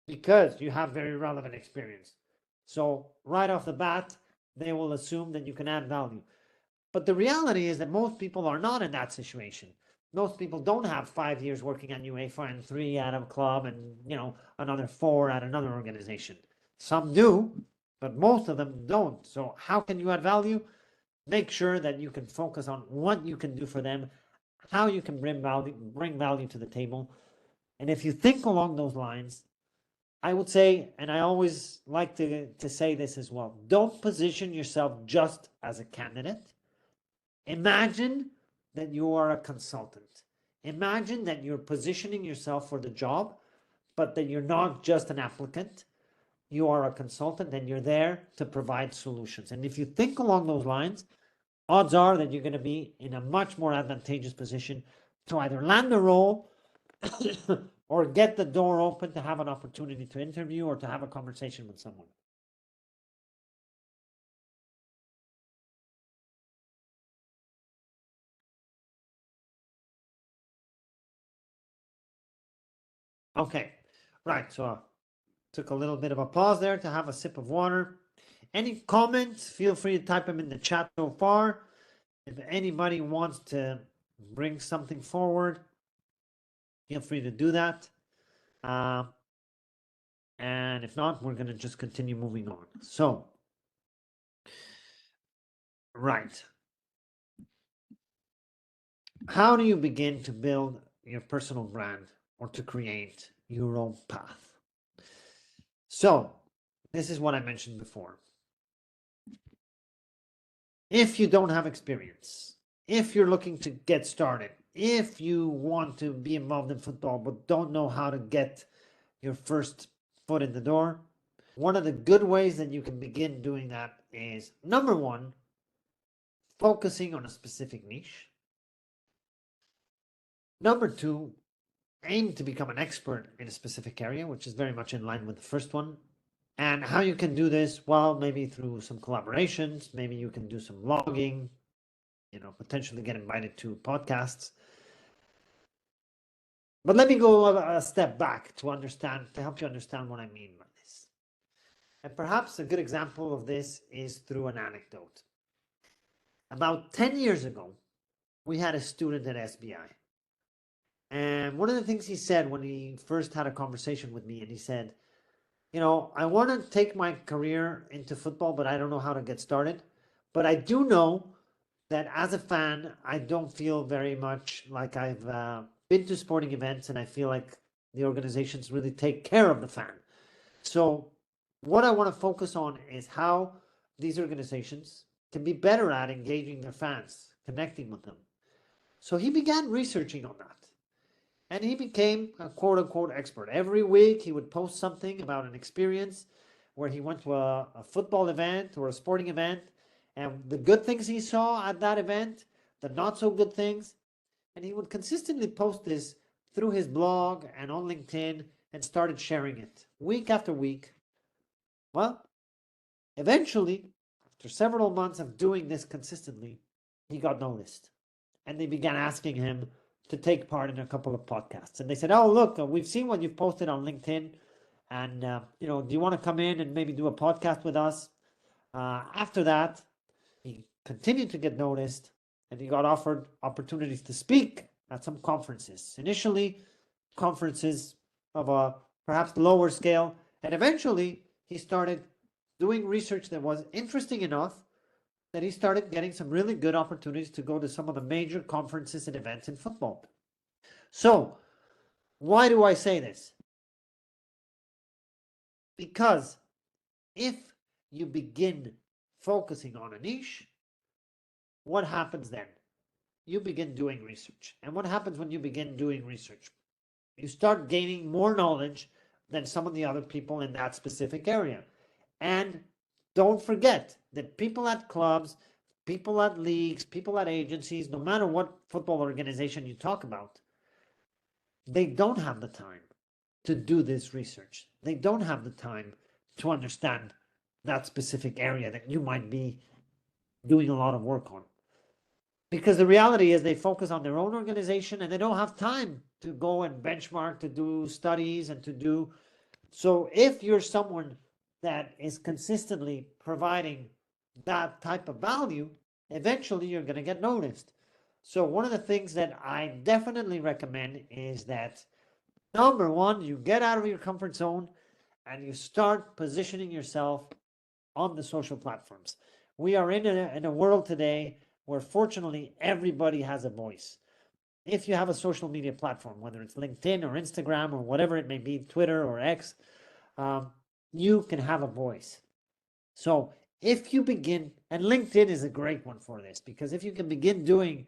Because you have very relevant experience. So right off the bat, they will assume that you can add value. But the reality is that most people are not in that situation. Most people don't have 5 years working at UEFA and 3 at a club and, another 4 at another organization. Some do, but most of them don't. So how can you add value? Make sure that you can focus on what you can do for them, how you can bring value to the table. And if you think along those lines, I would say, and I always like to say this as well, don't position yourself just as a candidate. Imagine that you are a consultant. Imagine that you're positioning yourself for the job, but that you're not just an applicant. You are a consultant and you're there to provide solutions. And if you think along those lines, odds are that you're going to be in a much more advantageous position to either land the role or get the door open to have an opportunity to interview or to have a conversation with someone. Okay, right. So took a little bit of a pause there to have a sip of water. Any comments? Feel free to type them in the chat so far. If anybody wants to bring something forward, feel free to do that. And if not, we're going to just continue moving on. So, right. How do you begin to build your personal brand or to create your own path? So, this is what I mentioned before. If you don't have experience, if you're looking to get started, if you want to be involved in football but don't know how to get your first foot in the door, one of the good ways that you can begin doing that is, number one, focusing on a specific niche. Number two, aim to become an expert in a specific area, which is very much in line with the first one. And how you can do this? Well, maybe through some collaborations, maybe you can do some blogging, potentially get invited to podcasts. But let me go a step back to help you understand what I mean by this. And perhaps a good example of this is through an anecdote. About 10 years ago, we had a student at SBI. And one of the things he said when he first had a conversation with me, and he said, I want to take my career into football, but I don't know how to get started. But I do know that as a fan, I don't feel very much like I've been to sporting events and I feel like the organizations really take care of the fan. So what I want to focus on is how these organizations can be better at engaging their fans, connecting with them. So he began researching on that. And he became a quote unquote expert. Every week he would post something about an experience where he went to a football event or a sporting event, and the good things he saw at that event, the not so good things. And he would consistently post this through his blog and on LinkedIn and started sharing it week after week. Well, eventually, after several months of doing this consistently, he got noticed. And they began asking him to take part in a couple of podcasts. And they said, oh, look, we've seen what you've posted on LinkedIn. And, do you want to come in and maybe do a podcast with us? After that, he continued to get noticed and he got offered opportunities to speak at some conferences. Initially, conferences of a perhaps lower scale. And eventually, he started doing research that was interesting enough that he started getting some really good opportunities to go to some of the major conferences and events in football. So, why do I say this? Because if you begin focusing on a niche, what happens then? You begin doing research. And what happens when you begin doing research? You start gaining more knowledge than some of the other people in that specific area. And don't forget that people at clubs, people at leagues, people at agencies, no matter what football organization you talk about, they don't have the time to do this research. They don't have the time to understand that specific area that you might be doing a lot of work on. Because the reality is they focus on their own organization and they don't have time to go and benchmark, to do studies and to do. So if you're someone that is consistently providing that type of value, eventually you're going to get noticed. So one of the things that I definitely recommend is that number one, you get out of your comfort zone and you start positioning yourself on the social platforms. We are in a world today where fortunately everybody has a voice. If you have a social media platform, whether it's LinkedIn or Instagram or whatever it may be, Twitter or X, you can have a voice. So if you begin, and LinkedIn is a great one for this, because if you can begin doing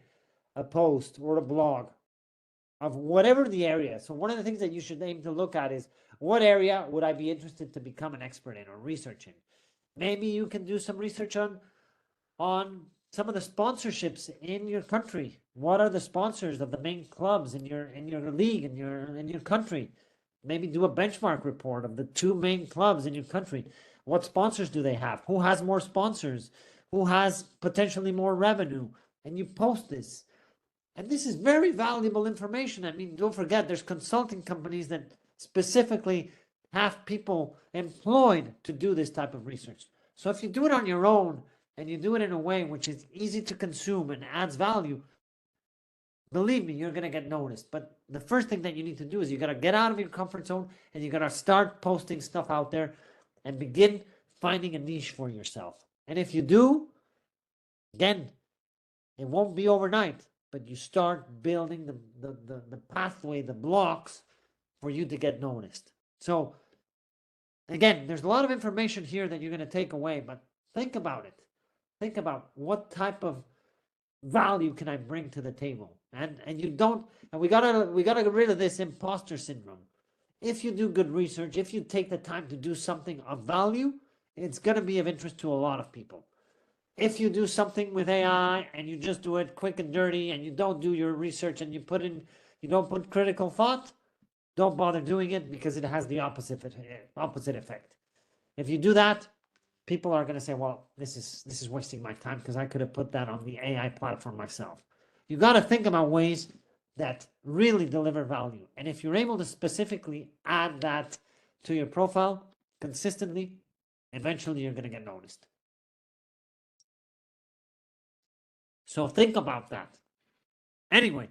a post or a blog of whatever the area. So one of the things that you should aim to look at is what area would I be interested to become an expert in or research in? Maybe you can do some research on some of the sponsorships in your country. What are the sponsors of the main clubs in your league in your country? Maybe do a benchmark report of the two main clubs in your country. What sponsors do they have? Who has more sponsors? Who has potentially more revenue? And you post this. And this is very valuable information. I mean, don't forget, there's consulting companies that specifically have people employed to do this type of research. So if you do it on your own and you do it in a way which is easy to consume and adds value, believe me, you're going to get noticed. But the first thing that you need to do is you got to get out of your comfort zone and you got to start posting stuff out there and begin finding a niche for yourself. And if you do, again, it won't be overnight, but you start building the pathway, the blocks for you to get noticed. So again, there's a lot of information here that you're going to take away, but think about it. Think about what type of value can I bring to the table? And you don't, and we gotta get rid of this imposter syndrome. If you do good research, if you take the time to do something of value, it's gonna be of interest to a lot of people. If you do something with AI and you just do it quick and dirty and you don't do your research and you don't put critical thought, don't bother doing it because it has the opposite effect. If you do that, people are going to say, well, this is wasting my time because I could have put that on the AI platform myself. You got to think about ways that really deliver value. And if you're able to specifically add that to your profile consistently, eventually you're going to get noticed. So think about that. Anyway,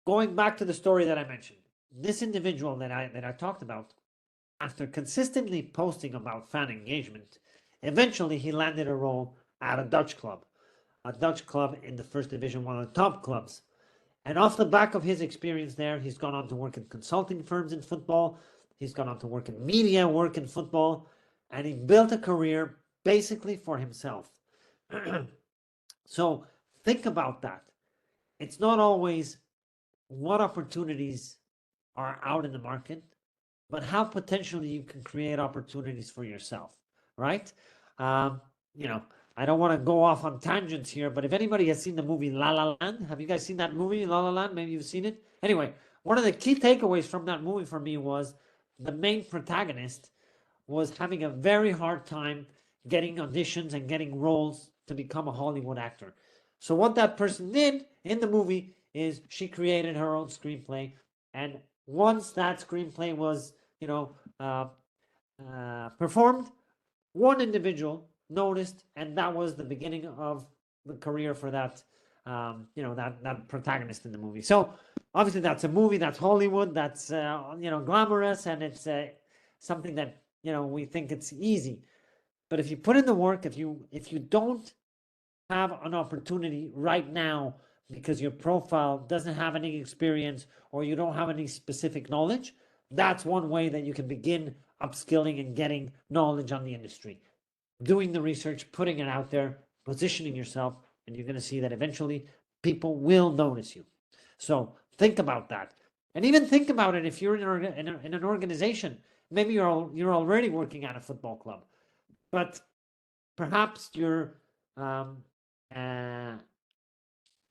going back to the story that I mentioned, this individual that I talked about, after consistently posting about fan engagement, eventually he landed a role at a Dutch club in the first division, one of the top clubs. And off the back of his experience there, he's gone on to work in consulting firms in football. He's gone on to work in media, work in football, and he built a career basically for himself. So think about that. It's not always what opportunities are out in the market, but how potentially you can create opportunities for yourself, right? You know, I don't want to go off on tangents here, but if anybody has seen the movie La La Land, have you guys seen that movie, La La Land? Maybe you've seen it. Anyway, one of the key takeaways from that movie for me was the main protagonist was having a very hard time getting auditions and getting roles to become a Hollywood actor. So what that person did in the movie is she created her own screenplay, and once that screenplay was, performed, one individual noticed, and that was the beginning of the career for that, that protagonist in the movie. So obviously that's a movie, that's Hollywood, that's glamorous, and it's something that we think it's easy. But if you put in the work, if you don't have an opportunity right now because your profile doesn't have any experience or you don't have any specific knowledge, that's one way that you can begin upskilling and getting knowledge on the industry. Doing the research, putting it out there, positioning yourself, and you're going to see that eventually people will notice you. So think about that. And even think about it if you're in an organization. Maybe you're already working at a football club, but perhaps you're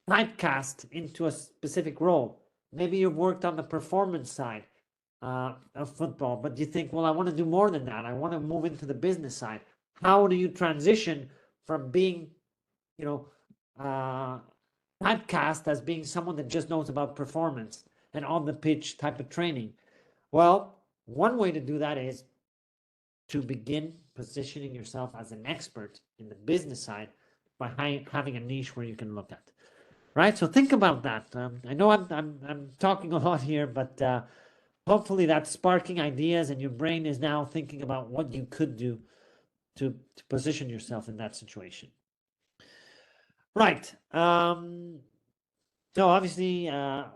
typecast into a specific role. Maybe you've worked on the performance side of football, but you think, well, I want to do more than that. I want to move into the business side. How do you transition from being, you know, typecast as being someone that just knows about performance and on the pitch type of training? Well, one way to do that is to begin positioning yourself as an expert in the business side by having a niche where you can look at. Right, so think about that. I know I'm talking a lot here, but hopefully that's sparking ideas, and your brain is now thinking about what you could do to position yourself in that situation. Right. So obviously,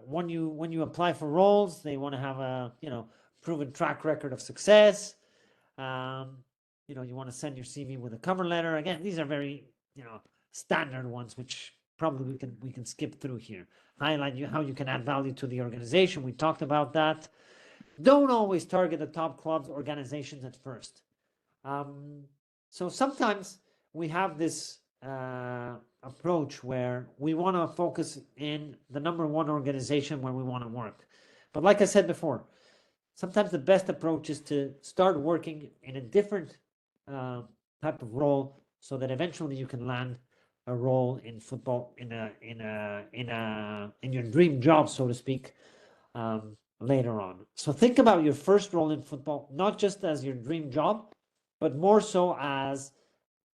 when you apply for roles, they want to have a proven track record of success. You want to send your CV with a cover letter. Again, these are very standard ones, which probably we can skip through here. Highlight how you can add value to the organization. We talked about that. Don't always target the top clubs, organizations at first. So sometimes we have this approach where we want to focus in the number one organization where we want to work. But like I said before, sometimes the best approach is to start working in a different type of role, so that eventually you can land a role in football in your dream job, so to speak, later on. So think about your first role in football, not just as your dream job, but more so as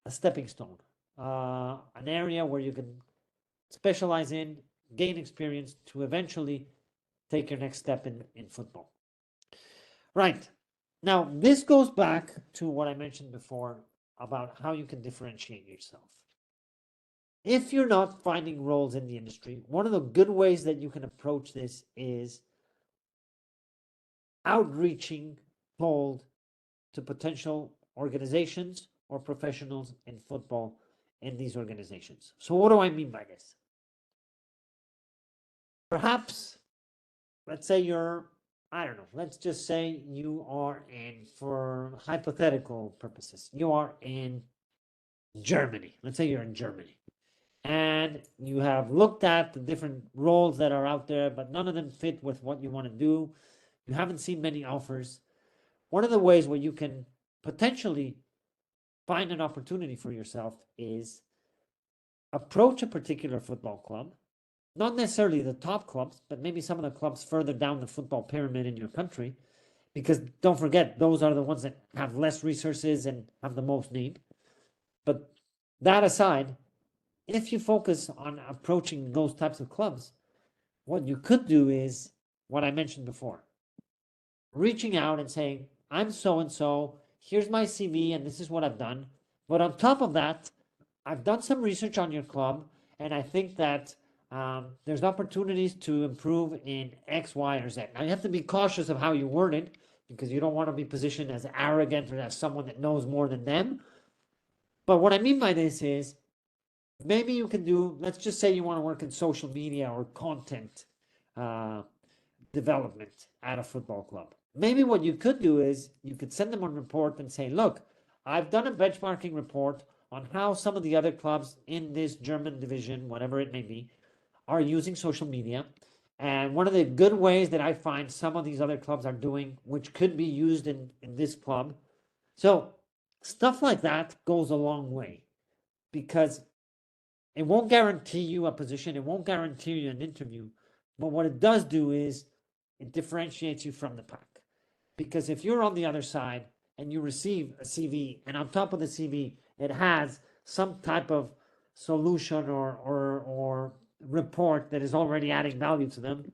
a stepping stone, an area where you can specialize in, gain experience to eventually take your next step in football. Right. Now, this goes back to what I mentioned before about how you can differentiate yourself. If you're not finding roles in the industry, one of the good ways that you can approach this is outreaching cold to potential organizations or professionals in football in these organizations. So what do I mean by this? Perhaps, let's say let's just say you are in, for hypothetical purposes, you are in Germany. Let's say you're in Germany. And you have looked at the different roles that are out there, but none of them fit with what you want to do. You haven't seen many offers. One of the ways where you can potentially find an opportunity for yourself is approach a particular football club, not necessarily the top clubs, but maybe some of the clubs further down the football pyramid in your country, because don't forget, those are the ones that have less resources and have the most need. But that aside, if you focus on approaching those types of clubs, what you could do is what I mentioned before, reaching out and saying, I'm so-and-so, here's my CV, and this is what I've done. But on top of that, I've done some research on your club, and I think that there's opportunities to improve in X, Y, or Z. Now, you have to be cautious of how you word it, because you don't want to be positioned as arrogant or as someone that knows more than them. But what I mean by this is, maybe you can do, let's just say you want to work in social media or content development at a football club. Maybe what you could do is you could send them a report and say, look, I've done a benchmarking report on how some of the other clubs in this German division, whatever it may be, are using social media. And one of the good ways that I find some of these other clubs are doing, which could be used in this club. So stuff like that goes a long way, because it won't guarantee you a position. It won't guarantee you an interview. But what it does do is it differentiates you from the pack. Because if you're on the other side and you receive a CV, and on top of the CV, it has some type of solution or report that is already adding value to them,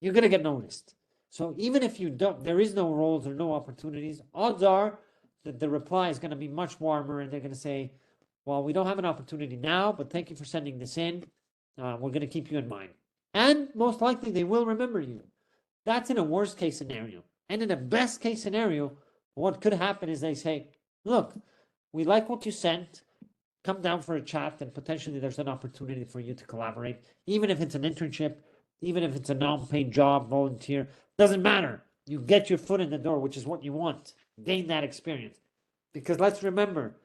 you're going to get noticed. So even if there is no roles or no opportunities, odds are that the reply is going to be much warmer, and they're going to say, well, we don't have an opportunity now, but thank you for sending this in. We're going to keep you in mind. And most likely they will remember you. That's in a worst case scenario. And in a best case scenario, what could happen is they say, look, we like what you sent. Come down for a chat, and potentially there's an opportunity for you to collaborate, even if it's an internship, even if it's a non-paid job, volunteer, doesn't matter. You get your foot in the door, which is what you want. Gain that experience. Because let's remember,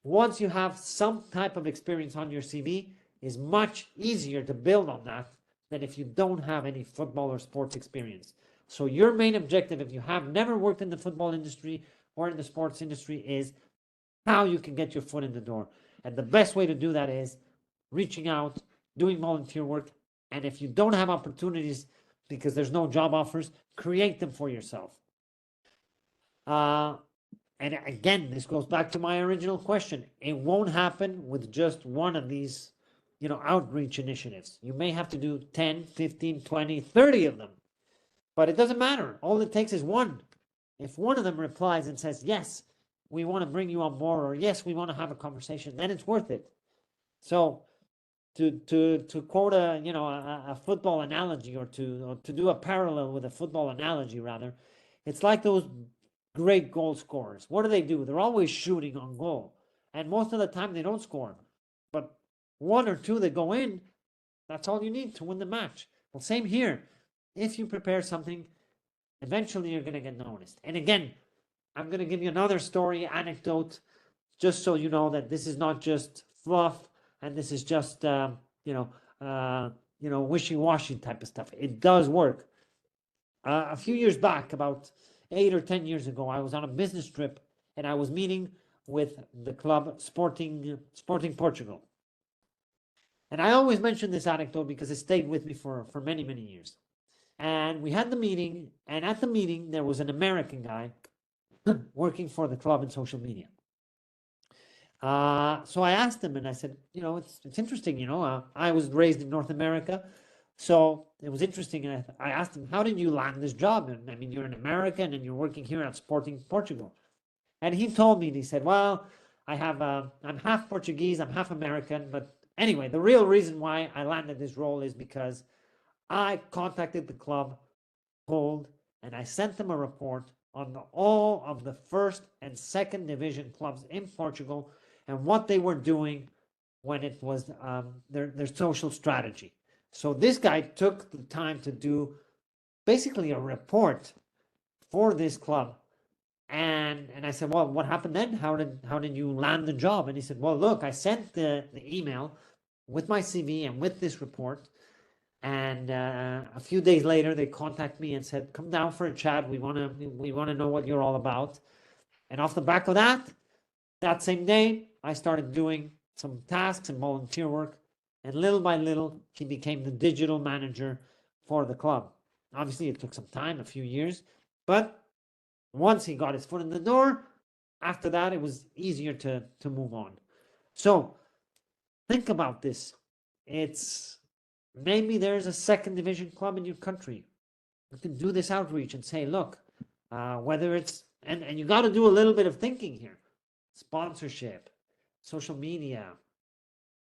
once you have some type of experience on your CV, is much easier to build on that than if you don't have any football or sports experience. So your main objective, if you have never worked in the football industry or in the sports industry, is how you can get your foot in the door. And the best way to do that is reaching out, doing volunteer work. And if you don't have opportunities because there's no job offers, create them for yourself. And again, this goes back to my original question. It won't happen with just one of these, outreach initiatives. You may have to do 10, 15, 20, 30 of them. But it doesn't matter. All it takes is one. If one of them replies and says, yes, we want to bring you on board, or yes, we want to have a conversation, then it's worth it. So to quote a football analogy, or to do a parallel with a football analogy rather, it's like those great goal scorers. What do? They're always shooting on goal, and most of the time they don't score, but one or two that go in, that's all you need to win the match. Well, same here. If you prepare something, eventually you're going to get noticed. And again, I'm going to give you another story anecdote, just so you know that this is not just fluff, and this is just wishy-washy type of stuff. It does work. A few years back, about 8 or 10 years ago, I was on a business trip, and I was meeting with the club Sporting Portugal. And I always mention this anecdote because it stayed with me for many, many years. And we had the meeting, and at the meeting, there was an American guy working for the club in social media. So I asked him, and I said, it's interesting, I was raised in North America, so it was interesting. And I asked him, how did you land this job? And I mean, you're an American and you're working here at Sporting Portugal. And he told me, and he said, well, I'm half Portuguese, I'm half American, but anyway, the real reason why I landed this role is because I contacted the club cold, and I sent them a report on all of the first and second division clubs in Portugal and what they were doing when it was their social strategy. So this guy took the time to do basically a report for this club. And I said, well, what happened then? How did you land the job? And he said, well, look, I sent the email with my CV and with this report. And a few days later, they contacted me and said, come down for a chat. We want to know what you're all about. And off the back of that same day, I started doing some tasks and volunteer work. And little by little, he became the digital manager for the club. Obviously, it took some time, a few years. But once he got his foot in the door, after that, it was easier to move on. So think about this. Maybe there's a second division club in your country. You can do this outreach and say, look, whether it's, and you got to do a little bit of thinking here. Sponsorship, social media,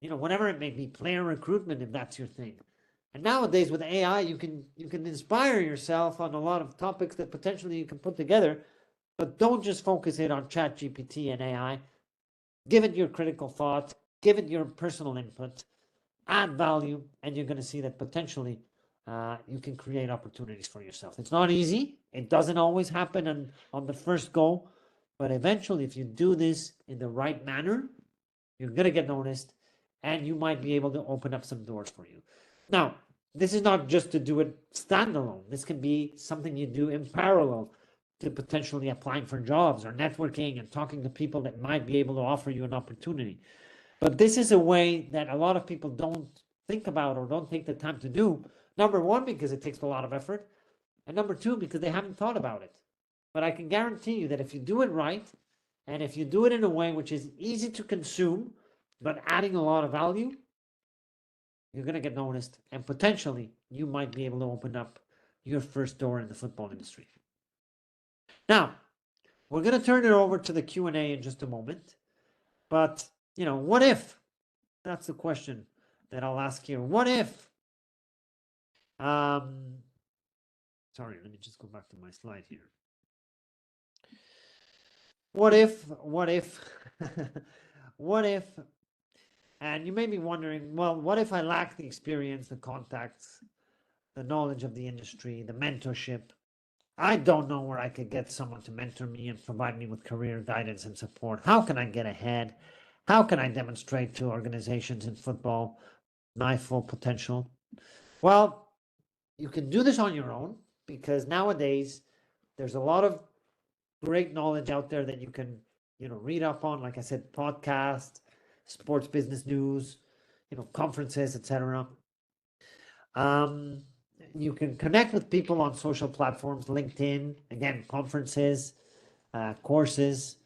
whatever it may be, player recruitment, if that's your thing. And nowadays with AI, you can inspire yourself on a lot of topics that potentially you can put together, but don't just focus it on ChatGPT and AI. Give it your critical thought, give it your personal input, add value, and you're going to see that potentially you can create opportunities for yourself. It's not easy. It doesn't always happen on the first go, but eventually, if you do this in the right manner, you're going to get noticed, and you might be able to open up some doors for you. Now, this is not just to do it standalone. This can be something you do in parallel to potentially applying for jobs or networking and talking to people that might be able to offer you an opportunity. But this is a way that a lot of people don't think about or don't take the time to do. Number one, because it takes a lot of effort. And number two, because they haven't thought about it. But I can guarantee you that if you do it right, and if you do it in a way which is easy to consume, but adding a lot of value, you're going to get noticed. And potentially, you might be able to open up your first door in the football industry. Now, we're going to turn it over to the Q&A in just a moment. But, what if? That's the question that I'll ask here. What if? Sorry, let me just go back to my slide here. What if, what if, and you may be wondering, well, what if I lack the experience, the contacts, the knowledge of the industry, the mentorship? I don't know where I could get someone to mentor me and provide me with career guidance and support. How can I get ahead? How can I demonstrate to organizations in football my full potential? Well, you can do this on your own because nowadays there's a lot of great knowledge out there that you can, read up on. Like I said, podcasts, sports business news, conferences, etc. Um, you can connect with people on social platforms, LinkedIn, again, conferences, courses.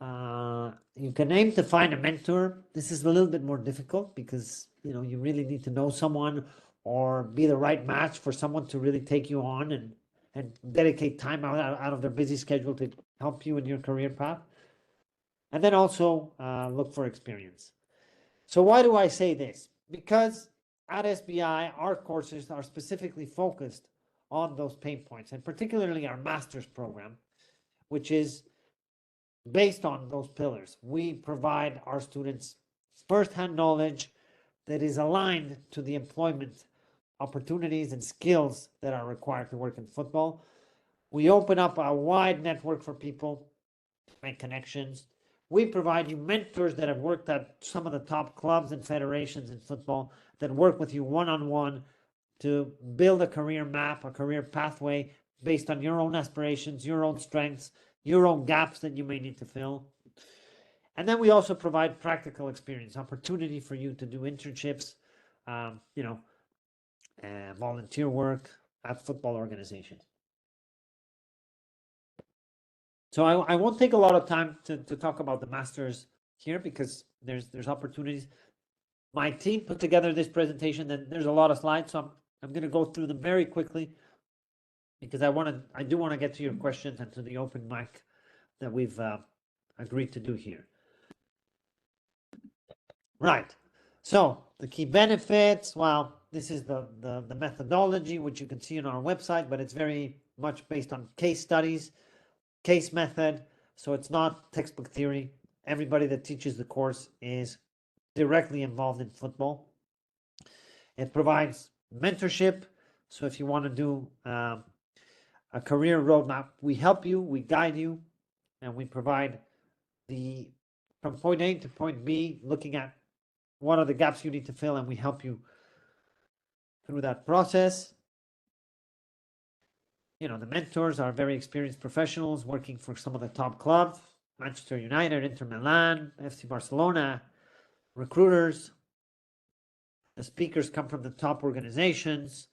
You can aim to find a mentor. This is a little bit more difficult because you really need to know someone or be the right match for someone to really take you on and dedicate time out of their busy schedule to help you in your career path. And then also look for experience. So why do I say this? Because at SBI, our courses are specifically focused on those pain points, and particularly our master's program, which is based on those pillars. We provide our students firsthand knowledge that is aligned to the employment opportunities and skills that are required to work in football. We open up a wide network for people to make connections. We provide you mentors that have worked at some of the top clubs and federations in football that work with you one-on-one to build a career map, a career pathway based on your own aspirations, your own strengths, your own gaps that you may need to fill. And then we also provide practical experience, opportunity for you to do internships, volunteer work at football organizations. So I won't take a lot of time to talk about the masters here because there's opportunities. My team put together this presentation, and there's a lot of slides, so I'm going to go through them very quickly because I do want to get to your questions and to the open mic that we've agreed to do here. Right. So the key benefits, well, this is the methodology, which you can see on our website, but it's very much based on case studies, case method. So it's not textbook theory. Everybody that teaches the course is directly involved in football. It provides mentorship. So if you want to do a career roadmap, we help you, we guide you, and we provide from point A to point B, looking at what are the gaps you need to fill, and we help you through that process. The mentors are very experienced professionals working for some of the top clubs, Manchester United, Inter Milan, FC Barcelona, recruiters. The speakers come from the top organizations.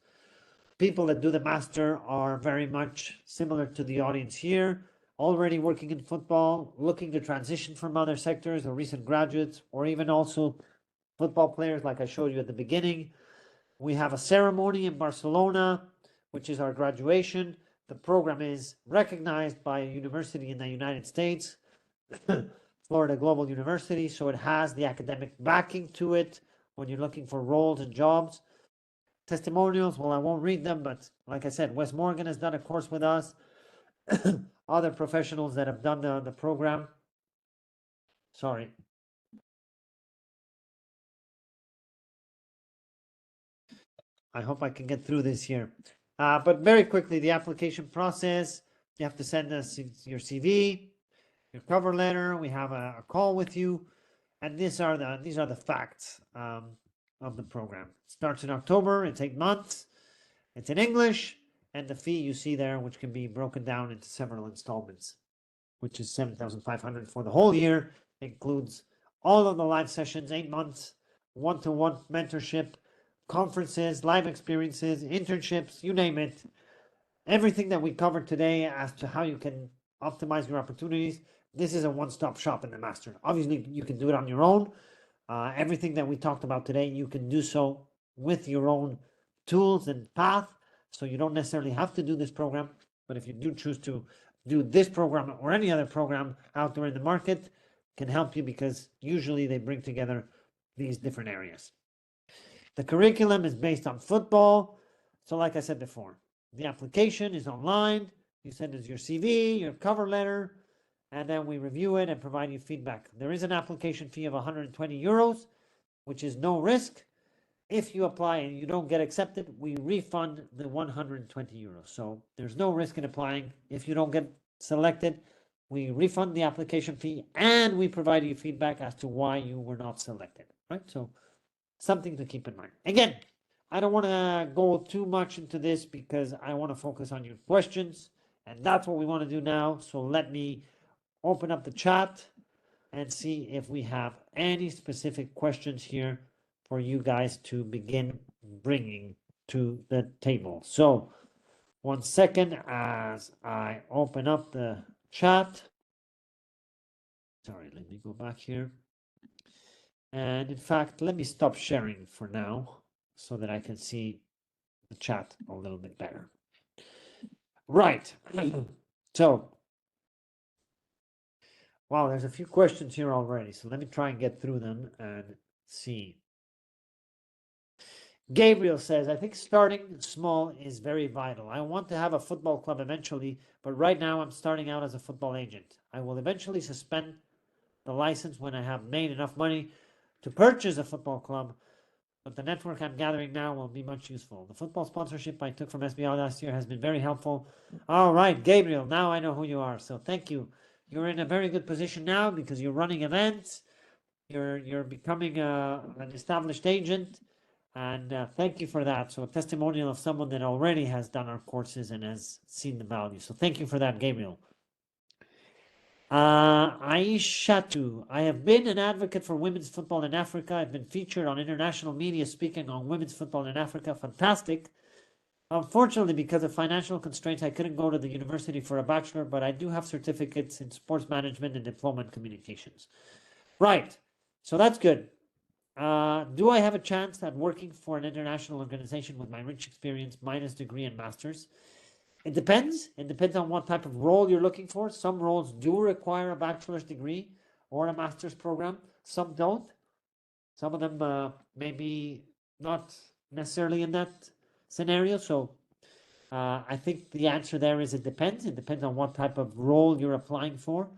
People that do the master are very much similar to the audience here, already working in football, looking to transition from other sectors, or recent graduates, or even also football players like I showed you at the beginning. We have a ceremony in Barcelona, which is our graduation. The program is recognized by a university in the United States, Florida Global University, so it has the academic backing to it when you're looking for roles and jobs. Testimonials, well, I won't read them, but like I said, Wes Morgan has done a course with us. Other professionals that have done the program. Sorry. I hope I can get through this here. But very quickly, the application process, you have to send us your CV, your cover letter. We have a call with you. And these are the facts of the program. It starts in October. It's 8 months. It's in English. And the fee you see there, which can be broken down into several installments, which is $7,500 for the whole year, includes all of the live sessions, 8 months, one-to-one mentorship, conferences, live experiences, internships, you name it. Everything that we covered today as to how you can optimize your opportunities, this is a one-stop shop in the master. Obviously, you can do it on your own. Everything that we talked about today, you can do so with your own tools and path. So you don't necessarily have to do this program. But if you do choose to do this program or any other program out there in the market, can help you because usually they bring together these different areas. The curriculum is based on football. So like I said before, the application is online. You send us your CV, your cover letter, and then we review it and provide you feedback. There is an application fee of 120 euros, which is no risk. If you apply and you don't get accepted, we refund the 120 euros. So there's no risk in applying. If you don't get selected, we refund the application fee, and we provide you feedback as to why you were not selected, right? So something to keep in mind. Again, I don't want to go too much into this because I want to focus on your questions, and that's what we want to do now. So let me open up the chat and see if we have any specific questions here for you guys to begin bringing to the table. So 1 second as I open up the chat. Sorry, let me go back here. And in fact, let me stop sharing for now so that I can see the chat a little bit better. Right. So, wow, there's a few questions here already. So let me try and get through them and see. Gabriel says, I think starting small is very vital. I want to have a football club eventually, but right now I'm starting out as a football agent. I will eventually suspend the license when I have made enough money to purchase a football club, but the network I'm gathering now will be much useful. The football sponsorship I took from SBI last year has been very helpful. All right, Gabriel, now I know who you are, so thank you. You're in a very good position now because you're running events. You're becoming an established agent, and thank you for that. So a testimonial of someone that already has done our courses and has seen the value. So thank you for that, Gabriel. Aishatu, I have been an advocate for women's football in Africa. I've been featured on international media speaking on women's football in Africa. Fantastic. Unfortunately, because of financial constraints, I couldn't go to the university for a bachelor, but I do have certificates in sports management and diploma in communications. Right. So that's good. Do I have a chance at working for an international organization with my rich experience, minus degree and master's? It depends. It depends on what type of role you're looking for. Some roles do require a bachelor's degree or a master's program. Some don't. Some of them maybe not necessarily in that scenario. So I think the answer there is it depends. It depends on what type of role you're applying for.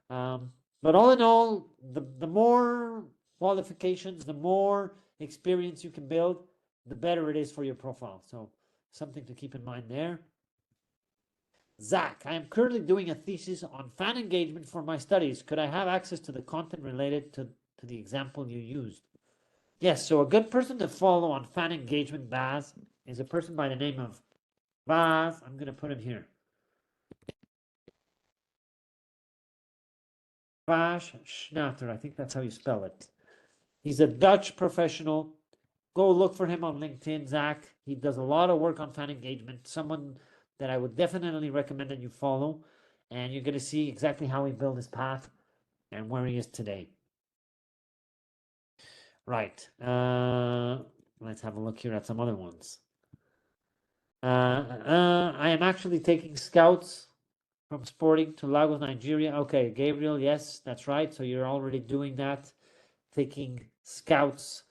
But all in all, the more qualifications, the more experience you can build, the better it is for your profile. So something to keep in mind there. Zach, I am currently doing a thesis on fan engagement for my studies. Could I have access to the content related to the example you used? Yes, so a good person to follow on fan engagement, Baz, is a person by the name of Baz. I'm going to put him here. Bas Schnatter, I think that's how you spell it. He's a Dutch professional. Go look for him on LinkedIn, Zach. He does a lot of work on fan engagement. Someone that I would definitely recommend that you follow. And you're going to see exactly how he built his path and where he is today. Right. Let's have a look here at some other ones. I am actually taking scouts from Sporting to Lagos, Nigeria. Okay, Gabriel, yes, that's right. So you're already doing that, taking scouts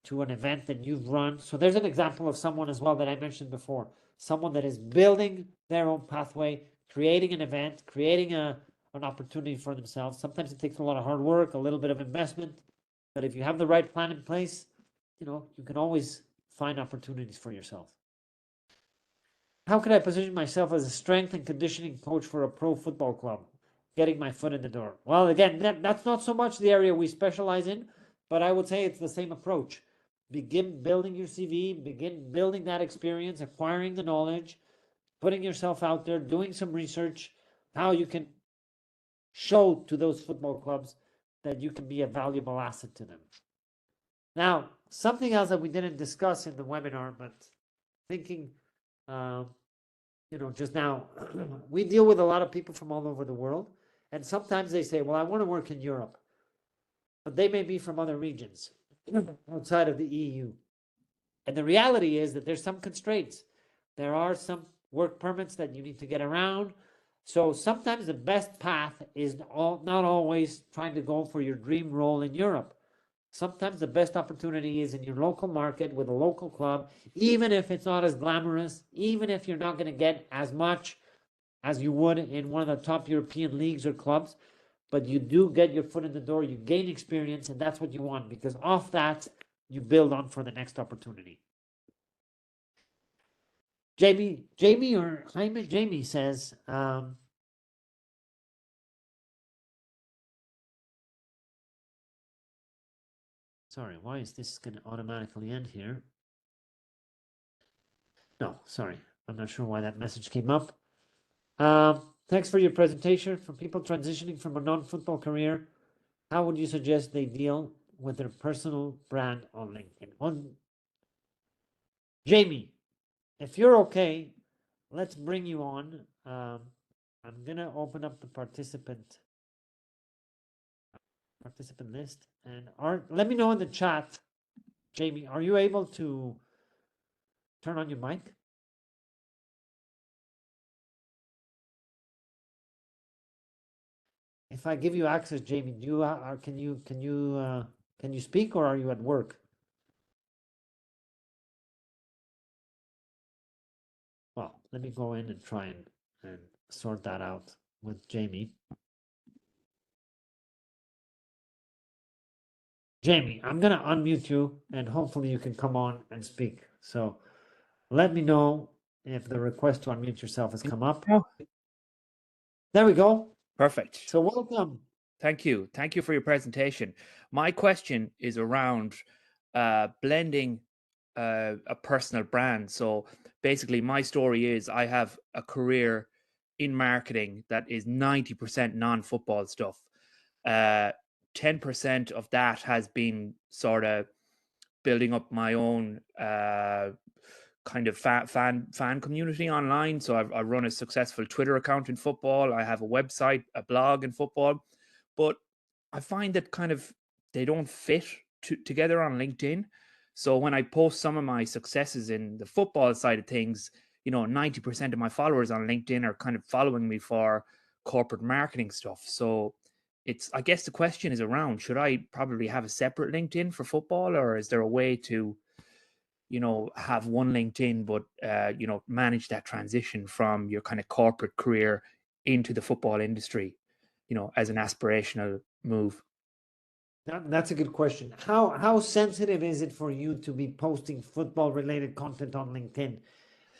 to an event that you've run. So there's an example of someone as well that I mentioned before. Someone that is building their own pathway, creating an event, creating an opportunity for themselves. Sometimes it takes a lot of hard work, a little bit of investment, but if you have the right plan in place, you can always find opportunities for yourself. How can I position myself as a strength and conditioning coach for a pro football club? Getting my foot in the door. Well, again, that's not so much the area we specialize in, but I would say it's the same approach. Begin building your CV, begin building that experience, acquiring the knowledge, putting yourself out there, doing some research, how you can show to those football clubs that you can be a valuable asset to them. Now, something else that we didn't discuss in the webinar, but thinking, just now, we deal with a lot of people from all over the world, and sometimes they say, well, I want to work in Europe, but they may be from other regions outside of the EU. And the reality is that there's some constraints. There are some work permits that you need to get around. So sometimes the best path is not always trying to go for your dream role in Europe. Sometimes the best opportunity is in your local market with a local club, even if it's not as glamorous, even if you're not going to get as much as you would in one of the top European leagues or clubs, but you do get your foot in the door, you gain experience, and that's what you want, because off that, you build on for the next opportunity. Jamie says, Sorry, why is this going to automatically end here? No, sorry. I'm not sure why that message came up. Thanks for your presentation. For people transitioning from a non-football career, how would you suggest they deal with their personal brand on LinkedIn? Jamie, if you're okay, let's bring you on. I'm gonna open up the participant list, and let me know in the chat, Jamie. Are you able to turn on your mic? If I give you access, Jamie, do you can you speak, or are you at work? Well, let me go in and try and sort that out with Jamie. Jamie, I'm gonna unmute you, and hopefully you can come on and speak. So let me know if the request to unmute yourself has come up.
Oh,
There we go.
perfect.
So welcome.
Thank you. Thank you for your presentation. My question is around blending a personal brand. So basically, my story is I have a career in marketing that is 90% non-football stuff. 10% of that has been sort of building up my own kind of fan community online. So I run a successful Twitter account in football. I have a website, a blog in football, but I find that kind of they don't fit together on LinkedIn. So when I post some of my successes in the football side of things, 90% of my followers on LinkedIn are kind of following me for corporate marketing stuff. So I guess the question is around, should I probably have a separate LinkedIn for football, or is there a way to have one LinkedIn, but manage that transition from your kind of corporate career into the football industry, as an aspirational move?
That's a good question. How sensitive is it for you to be posting football related content on LinkedIn?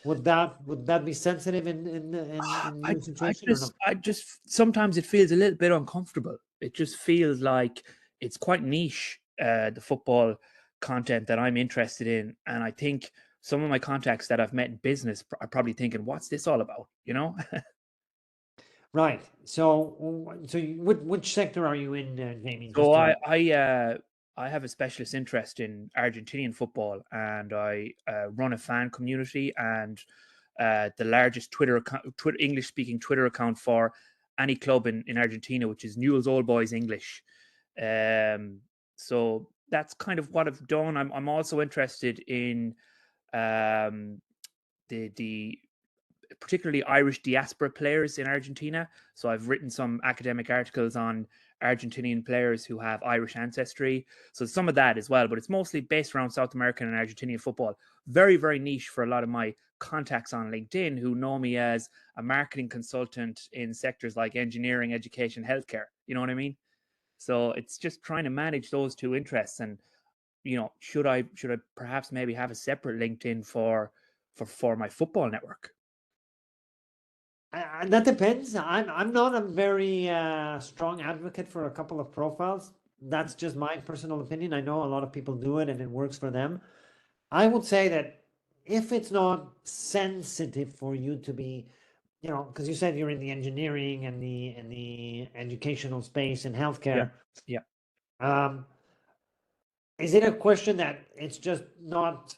Would that be sensitive in
I
your situation or not?
I just sometimes it feels a little bit uncomfortable. It just feels like it's quite niche, the football content that I'm interested in, and I think some of my contacts that I've met in business are probably thinking, "What's this all about?"
Right. So which sector are you in, Jamie?
So
Just to
I have a specialist interest in Argentinian football, and I run a fan community and the largest English speaking Twitter account for any club in Argentina, which is Newell's Old Boys English. So that's kind of what I've done. I'm also interested in the particularly Irish diaspora players in Argentina. So I've written some academic articles on Argentinian players who have Irish ancestry. So some of that as well, but it's mostly based around South American and Argentinian football. Very, very niche for a lot of my contacts on LinkedIn who know me as a marketing consultant in sectors like engineering, education, healthcare. You know what I mean? So it's just trying to manage those two interests. And should I perhaps maybe have a separate LinkedIn for my football network?
that depends. I'm not a very strong advocate for a couple of profiles. That's just my personal opinion. I know a lot of people do it and it works for them. I would say that if it's not sensitive for you to be, because you said you're in the engineering and the educational space and
Yeah.
healthcare.
Yeah.
Is it a question that it's just not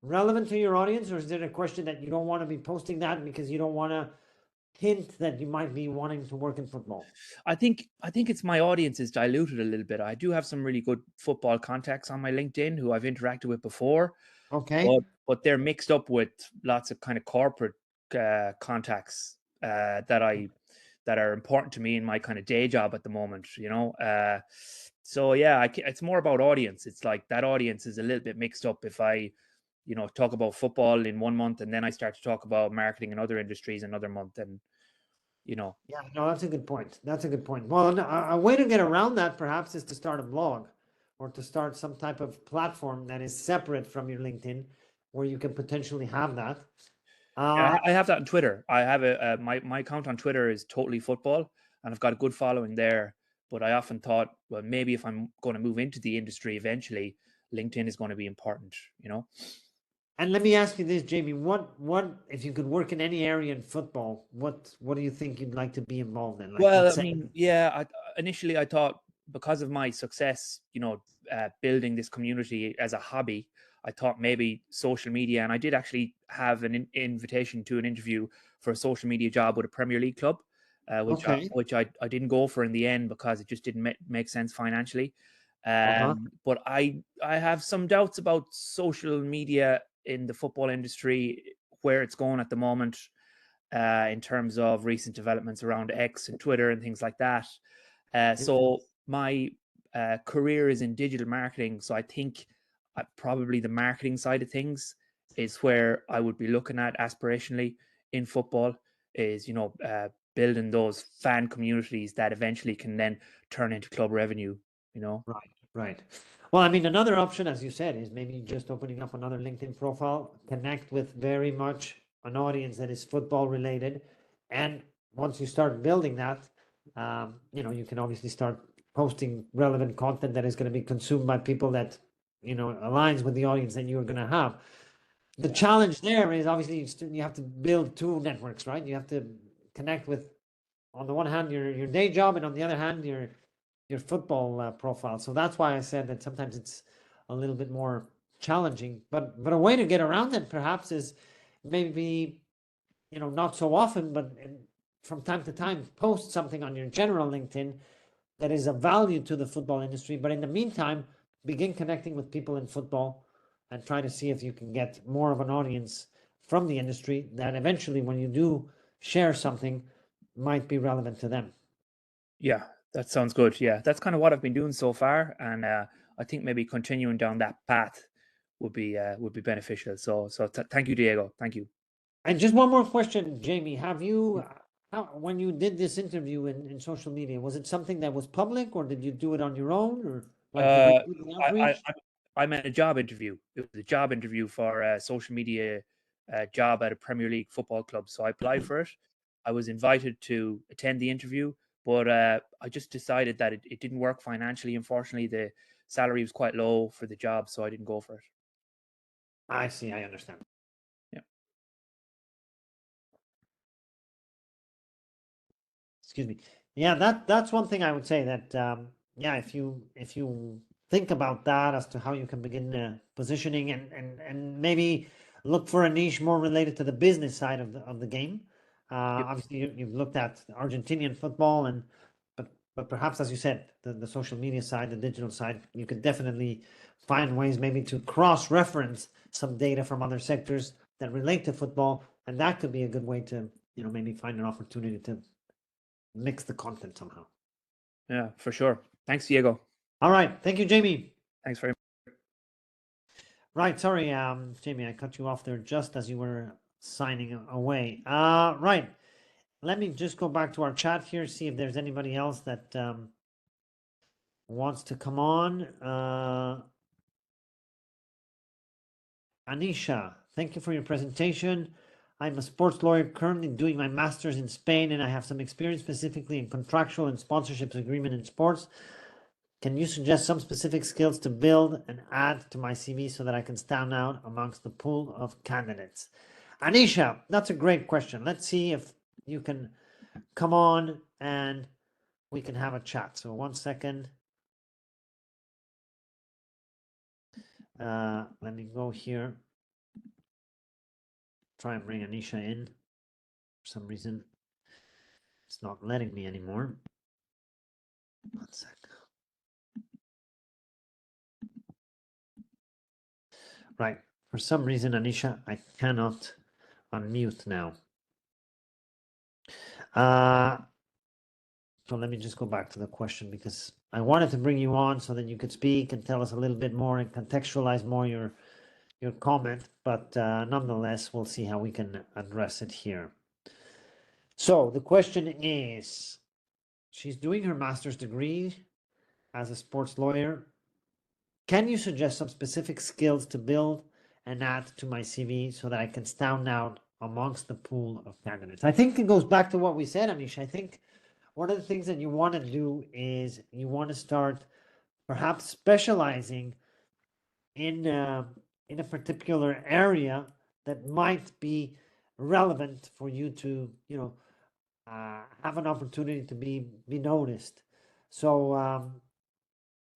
relevant to your audience, or is it a question that you don't want to be posting that because you don't want to hint that you might be wanting to work in football?
I think it's my audience is diluted a little bit. I do have some really good football contacts on my LinkedIn who I've interacted with before,
Okay.
but they're mixed up with lots of kind of corporate contacts that are important to me in my kind of day job at the moment. So yeah, it's more about audience. It's like that audience is a little bit mixed up if I talk about football in 1 month and then I start to talk about marketing and other industries another month, and
Yeah, no, that's a good point. That's a good point. Well, a way to get around that perhaps is to start a blog or to start some type of platform that is separate from your LinkedIn where you can potentially have that.
Yeah, I have that on Twitter. I have my account on Twitter is totally football, and I've got a good following there. But I often thought, well, maybe if I'm going to move into the industry eventually, LinkedIn is going to be important, you know?
And let me ask you this, Jamie, what if you could work in any area in football, what do you think you'd like to be involved in? Like,
Well,
let's
I
say,
mean, yeah, initially I thought because of my success, building this community as a hobby, I thought maybe social media, and I did actually have an invitation to an interview for a social media job with a Premier League club,
okay,
which I didn't go for in the end because it just didn't make sense financially.
uh-huh,
But I have some doubts about social media in the football industry, where it's going at the moment, in terms of recent developments around X and Twitter and things like that. So my career is in digital marketing. So I think probably the marketing side of things is where I would be looking at aspirationally in football, is, building those fan communities that eventually can then turn into club revenue, you know?
right, right. Well, I mean, another option, as you said, is maybe just opening up another LinkedIn profile, connect with very much an audience that is football related. And once you start building that, you can obviously start posting relevant content that is going to be consumed by people that, aligns with the audience that you're going to have. The
Yeah.
challenge there is obviously you have to build two networks, right? You have to connect with, on the one hand, your day job, and on the other hand, your football profile. So that's why I said that sometimes it's a little bit more challenging. But a way to get around it perhaps is maybe, not so often, but from time to time, post something on your general LinkedIn that is of value to the football industry. But in the meantime, begin connecting with people in football and try to see if you can get more of an audience from the industry that eventually, when you do share something, might be relevant to them.
Yeah, that sounds good. Yeah, that's kind of what I've been doing so far, and I think maybe continuing down that path would be beneficial. So thank you, Diego. Thank you.
And just one more question, Jamie. Have you, when you did this interview in social media, was it something that was public, or did you do it on your own, or like the
Uh,
recruiting
I, I
outreach?
I I meant a job interview. It was a job interview for a social media job at a Premier League football club. So I applied for it. I was invited to attend the interview, but I just decided that it didn't work financially. Unfortunately, the salary was quite low for the job, so I didn't go for it.
I see, I understand.
Yeah.
Excuse me. Yeah, that's one thing I would say that yeah, if you think about that as to how you can begin positioning and maybe look for a niche more related to the business side of the game.
Yep.
Obviously, you've looked at Argentinian football, but perhaps, as you said, the social media side, the digital side, you could definitely find ways maybe to cross-reference some data from other sectors that relate to football, and that could be a good way to maybe find an opportunity to mix the content somehow.
Yeah, for sure. Thanks, Diego.
All right. Thank you, Jamie.
Thanks very much.
Right. Sorry, Jamie, I cut you off there just as you were signing away. Right. Let me just go back to our chat here, see if there's anybody else that wants to come on. Anisha, thank you for your presentation. I'm a sports lawyer currently doing my master's in Spain, and I have some experience specifically in contractual and sponsorships agreement in sports. Can you suggest some specific skills to build and add to my CV so that I can stand out amongst the pool of candidates? Anisha, that's a great question. Let's see if you can come on and we can have a chat. So 1 second. Let me go here. Try and bring Anisha in. For some reason, it's not letting me anymore. 1 second. Right. For some reason, Anisha, I cannot unmute now. So let me just go back to the question, because I wanted to bring you on so that you could speak and tell us a little bit more and contextualize more your comment, but nonetheless, we'll see how we can address it here. So the question is, she's doing her master's degree as a sports lawyer. Can you suggest some specific skills to build and add to my CV so that I can stand out amongst the pool of candidates? I think it goes back to what we said, Anish. I think one of the things that you want to do is you want to start perhaps specializing in a particular area that might be relevant for you to, have an opportunity to be noticed. So,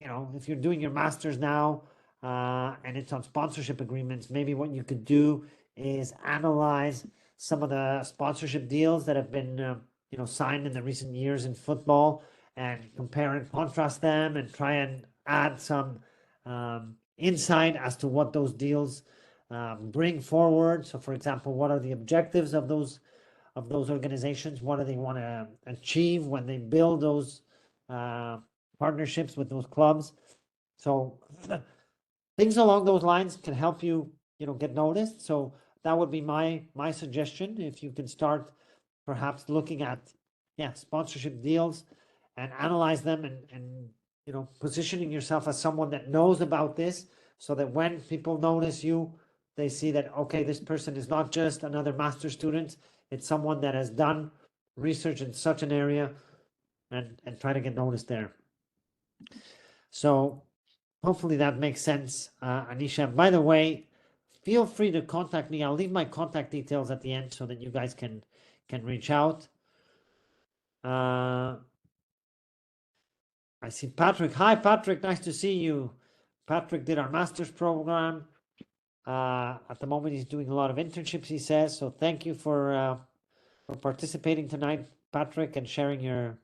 if you're doing your master's now and it's on sponsorship agreements, maybe what you could do is analyze some of the sponsorship deals that have been, signed in the recent years in football and compare and contrast them and try and add some insight as to what those deals bring forward. So, for example, what are the objectives of those organizations? What do they want to achieve when they build those partnerships with those clubs? So things along those lines can help you, get noticed. So that would be my suggestion. If you can start perhaps looking at sponsorship deals and analyze them and positioning yourself as someone that knows about this, so that when people notice you, they see that, okay, this person is not just another master student, it's someone that has done research in such an area, and try to get noticed there. So hopefully that makes sense, Anisha. By the way, feel free to contact me. I'll leave my contact details at the end so that you guys can reach out. I see Patrick. Hi, Patrick. Nice to see you. Patrick did our master's program. At the moment, he's doing a lot of internships, he says. So thank you for participating tonight, Patrick, and sharing your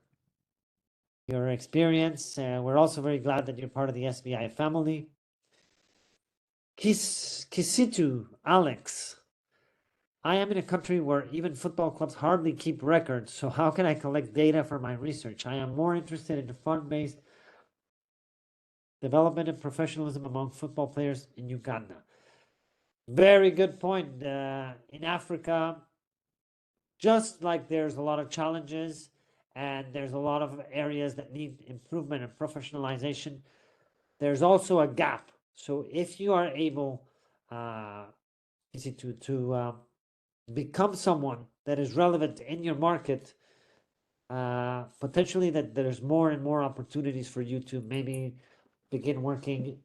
experience. We're also very glad that you're part of the SVI family. Kisitu, Alex. I am in a country where even football clubs hardly keep records, so how can I collect data for my research? I am more interested in the fund-based development and professionalism among football players in Uganda. Very good point. In Africa, just like there's a lot of challenges and there's a lot of areas that need improvement and professionalization, there's also a gap. So if you are able to become someone that is relevant in your market, potentially that there's more and more opportunities for you to maybe begin working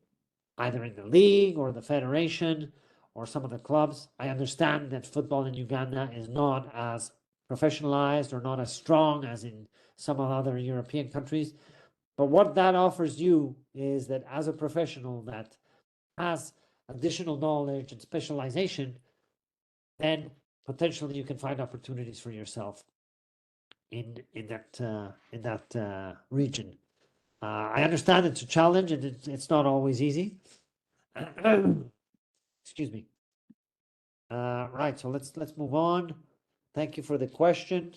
either in the league or the federation or some of the clubs. I understand that football in Uganda is not as professionalized or not as strong as in some of other European countries. But what that offers you is that as a professional that has additional knowledge and specialization, then potentially you can find opportunities for yourself in that region. I understand it's a challenge and it's not always easy. Excuse me. Right, so let's move on. Thank you for the question.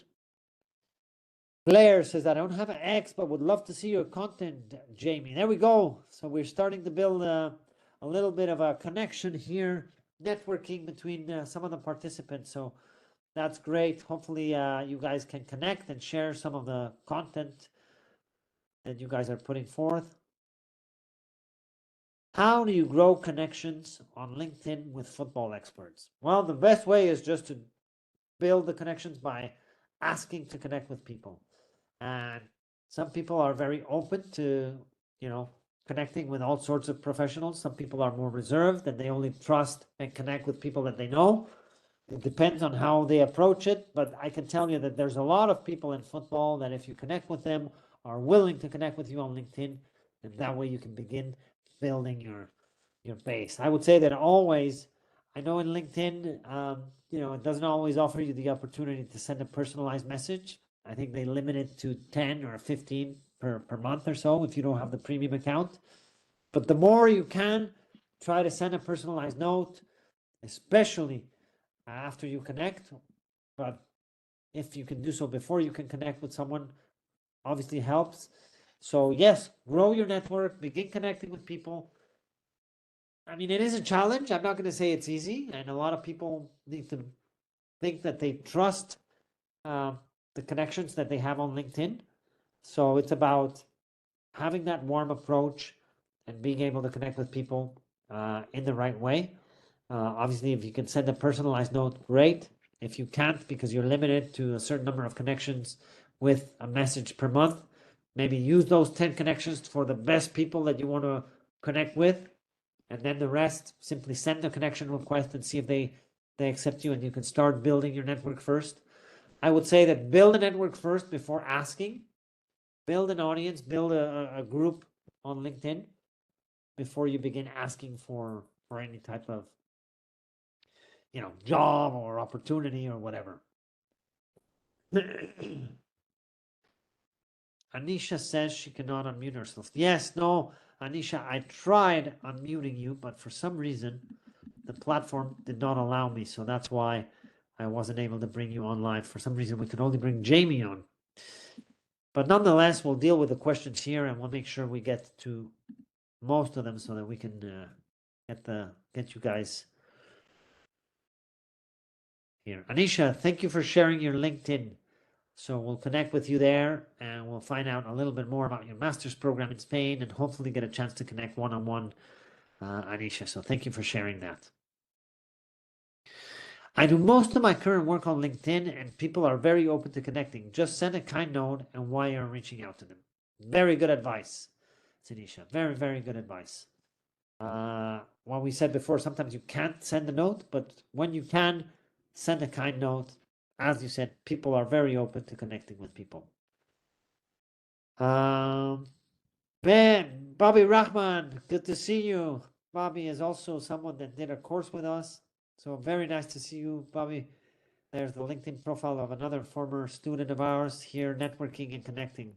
Blair says, I don't have an X, but would love to see your content, Jamie. There we go. So we're starting to build a little bit of a connection here, networking between some of the participants. So that's great. Hopefully you guys can connect and share some of the content that you guys are putting forth. How do you grow connections on LinkedIn with football experts? Well, the best way is just to build the connections by asking to connect with people. And some people are very open to, connecting with all sorts of professionals. Some people are more reserved and they only trust and connect with people that they know. It depends on how they approach it, but I can tell you that there's a lot of people in football that if you connect with them are willing to connect with you on LinkedIn, and that way you can begin building your base. I would say that always, I know in LinkedIn, it doesn't always offer you the opportunity to send a personalized message. I think they limit it to 10 or 15 per month or so if you don't have the premium account. But the more you can, try to send a personalized note, especially after you connect. But if you can do so before you can connect with someone, obviously helps. So yes, grow your network, begin connecting with people. I mean, it is a challenge. I'm not going to say it's easy. And a lot of people need to think that they trust the connections that they have on LinkedIn. So it's about having that warm approach and being able to connect with people in the right way. Obviously, if you can send a personalized note, great. If you can't, because you're limited to a certain number of connections, with a message per month. Maybe use those 10 connections for the best people that you want to connect with. And then the rest, simply send a connection request and see if they accept you, and you can start building your network first. I would say that build a network first before asking. Build an audience, build a group on LinkedIn before you begin asking for any type of job or opportunity or whatever. Anisha says she cannot unmute herself. Yes, no, Anisha, I tried unmuting you, but for some reason the platform did not allow me, so that's why I wasn't able to bring you on live. For some reason we could only bring Jamie on. But nonetheless, we'll deal with the questions here, and we'll make sure we get to most of them so that we can get you guys here. Anisha, thank you for sharing your LinkedIn. So we'll connect with you there, and we'll find out a little bit more about your master's program in Spain, and hopefully get a chance to connect one-on-one, Anisha. So thank you for sharing that. I do most of my current work on LinkedIn, and people are very open to connecting. Just send a kind note and why you're reaching out to them. Very good advice, Tanisha. Very, very good advice. What we said before, sometimes you can't send a note, but when you can, send a kind note. As you said, people are very open to connecting with people. Ben, Bobby Rahman, good to see you. Bobby is also someone that did a course with us. So very nice to see you, Bobby. There's the LinkedIn profile of another former student of ours here, networking and connecting.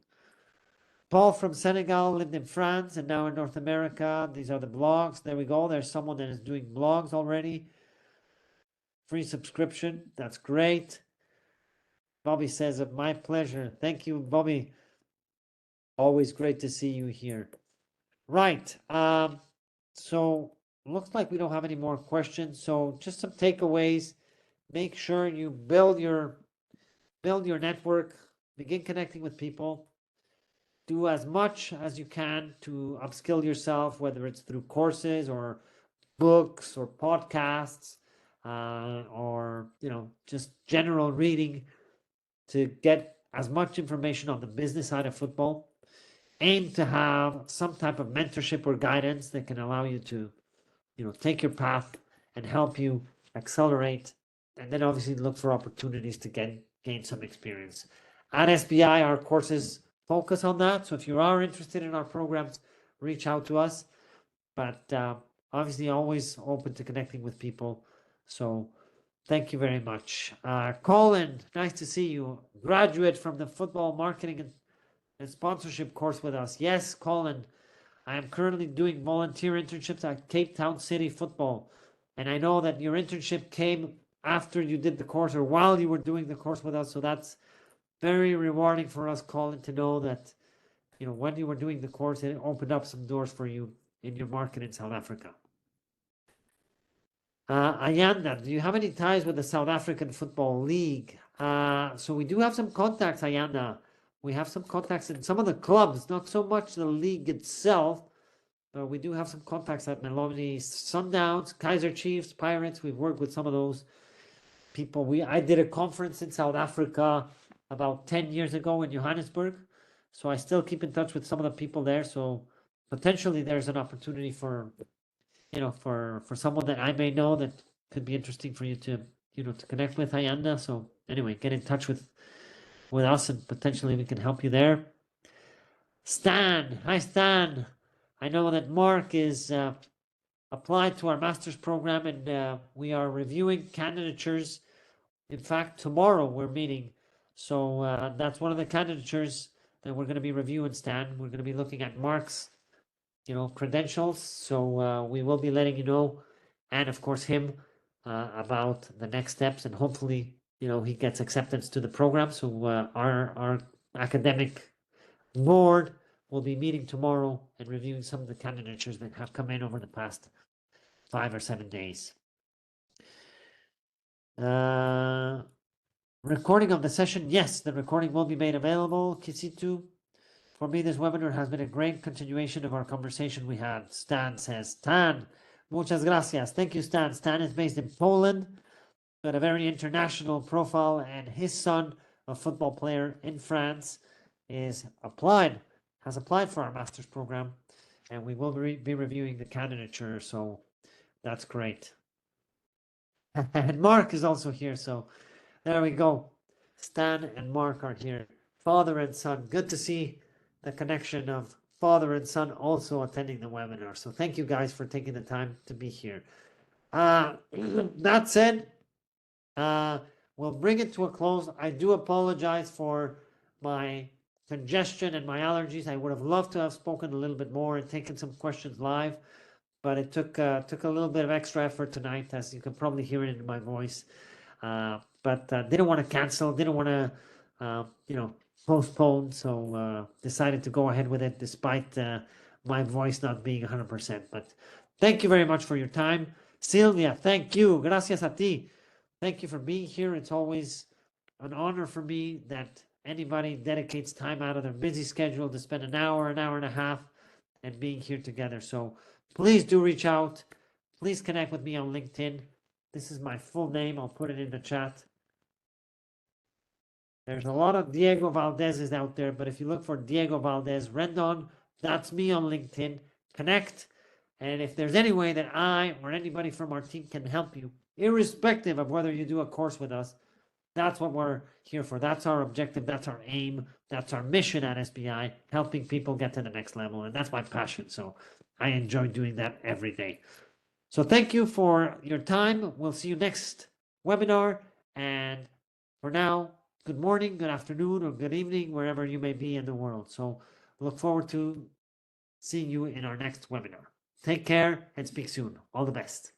Paul from Senegal, lived in France and now in North America. These are the blogs. There we go. There's someone that is doing blogs already. Free subscription. That's great. Bobby says, my pleasure. Thank you, Bobby. Always great to see you here. Right. So looks like we don't have any more questions. So just some takeaways. Make sure you build your network, begin connecting with people. Do as much as you can to upskill yourself, whether it's through courses or books or podcasts, or just general reading, to get as much information on the business side of football. Aim to have some type of mentorship or guidance that can allow you to take your path and help you accelerate, and then obviously look for opportunities to gain some experience. At SBI, our courses focus on that. So if you are interested in our programs, reach out to us. But obviously always open to connecting with people. So thank you very much. Colin, nice to see you. Graduate from the football marketing and sponsorship course with us. Yes, Colin, I am currently doing volunteer internships at Cape Town City Football. And I know that your internship came after you did the course or while you were doing the course with us. So that's very rewarding for us, Colin, to know that, when you were doing the course, it opened up some doors for you in your market in South Africa. Ayanda, do you have any ties with the South African Football League? So we do have some contacts, Ayanda. We have some contacts in some of the clubs, not so much the league itself, but we do have some contacts at Melody Sundowns, Kaiser Chiefs, Pirates. We've worked with some of those people. I did a conference in South Africa about 10 years ago in Johannesburg. So I still keep in touch with some of the people there. So potentially there's an opportunity for someone that I may know that could be interesting for you to connect with, Ayanda. So anyway, get in touch with us and potentially we can help you there. Stan, hi Stan. I know that Mark is applied to our master's program, and we are reviewing candidatures. In fact, tomorrow we're meeting. So that's one of the candidatures that we're going to be reviewing, Stan. We're going to be looking at Mark's, credentials. So we will be letting you know, and of course him, about the next steps, and hopefully, he gets acceptance to the program. So our academic board will be meeting tomorrow and reviewing some of the candidatures that have come in over the past 5 or 7 days. Recording of the session. Yes, the recording will be made available. Kisitu. For me, this webinar has been a great continuation of our conversation we had. Stan says, Stan, muchas gracias. Thank you, Stan. Stan is based in Poland, got a very international profile, and his son a football player in France, has applied for our master's program, and we will be reviewing the candidature. So that's great. And Mark is also here. So there we go. Stan and Mark are here. Father and son. Good to see the connection of father and son also attending the webinar. So thank you guys for taking the time to be here. That said, we'll bring it to a close. I do apologize for my congestion and my allergies. I would have loved to have spoken a little bit more and taken some questions live, but it took a little bit of extra effort tonight, as you can probably hear it in my voice. But didn't want to cancel, didn't want to, postpone, so decided to go ahead with it despite my voice not being 100%. But thank you very much for your time. Silvia, thank you. Gracias a ti. Thank you for being here. It's always an honor for me that anybody dedicates time out of their busy schedule to spend an hour and a half and being here together. So please do reach out. Please connect with me on LinkedIn. This is my full name. I'll put it in the chat. There's a lot of Diego Valdez's out there, but if you look for Diego Valdez Rendon, that's me on LinkedIn. Connect. And if there's any way that I or anybody from our team can help you, irrespective of whether you do a course with us, that's what we're here for. That's our objective. That's our aim. That's our mission at SBI, helping people get to the next level. And that's my passion. So I enjoy doing that every day. So thank you for your time. We'll see you next webinar. And for now, good morning, good afternoon, or good evening, wherever you may be in the world. So look forward to seeing you in our next webinar. Take care and speak soon. All the best.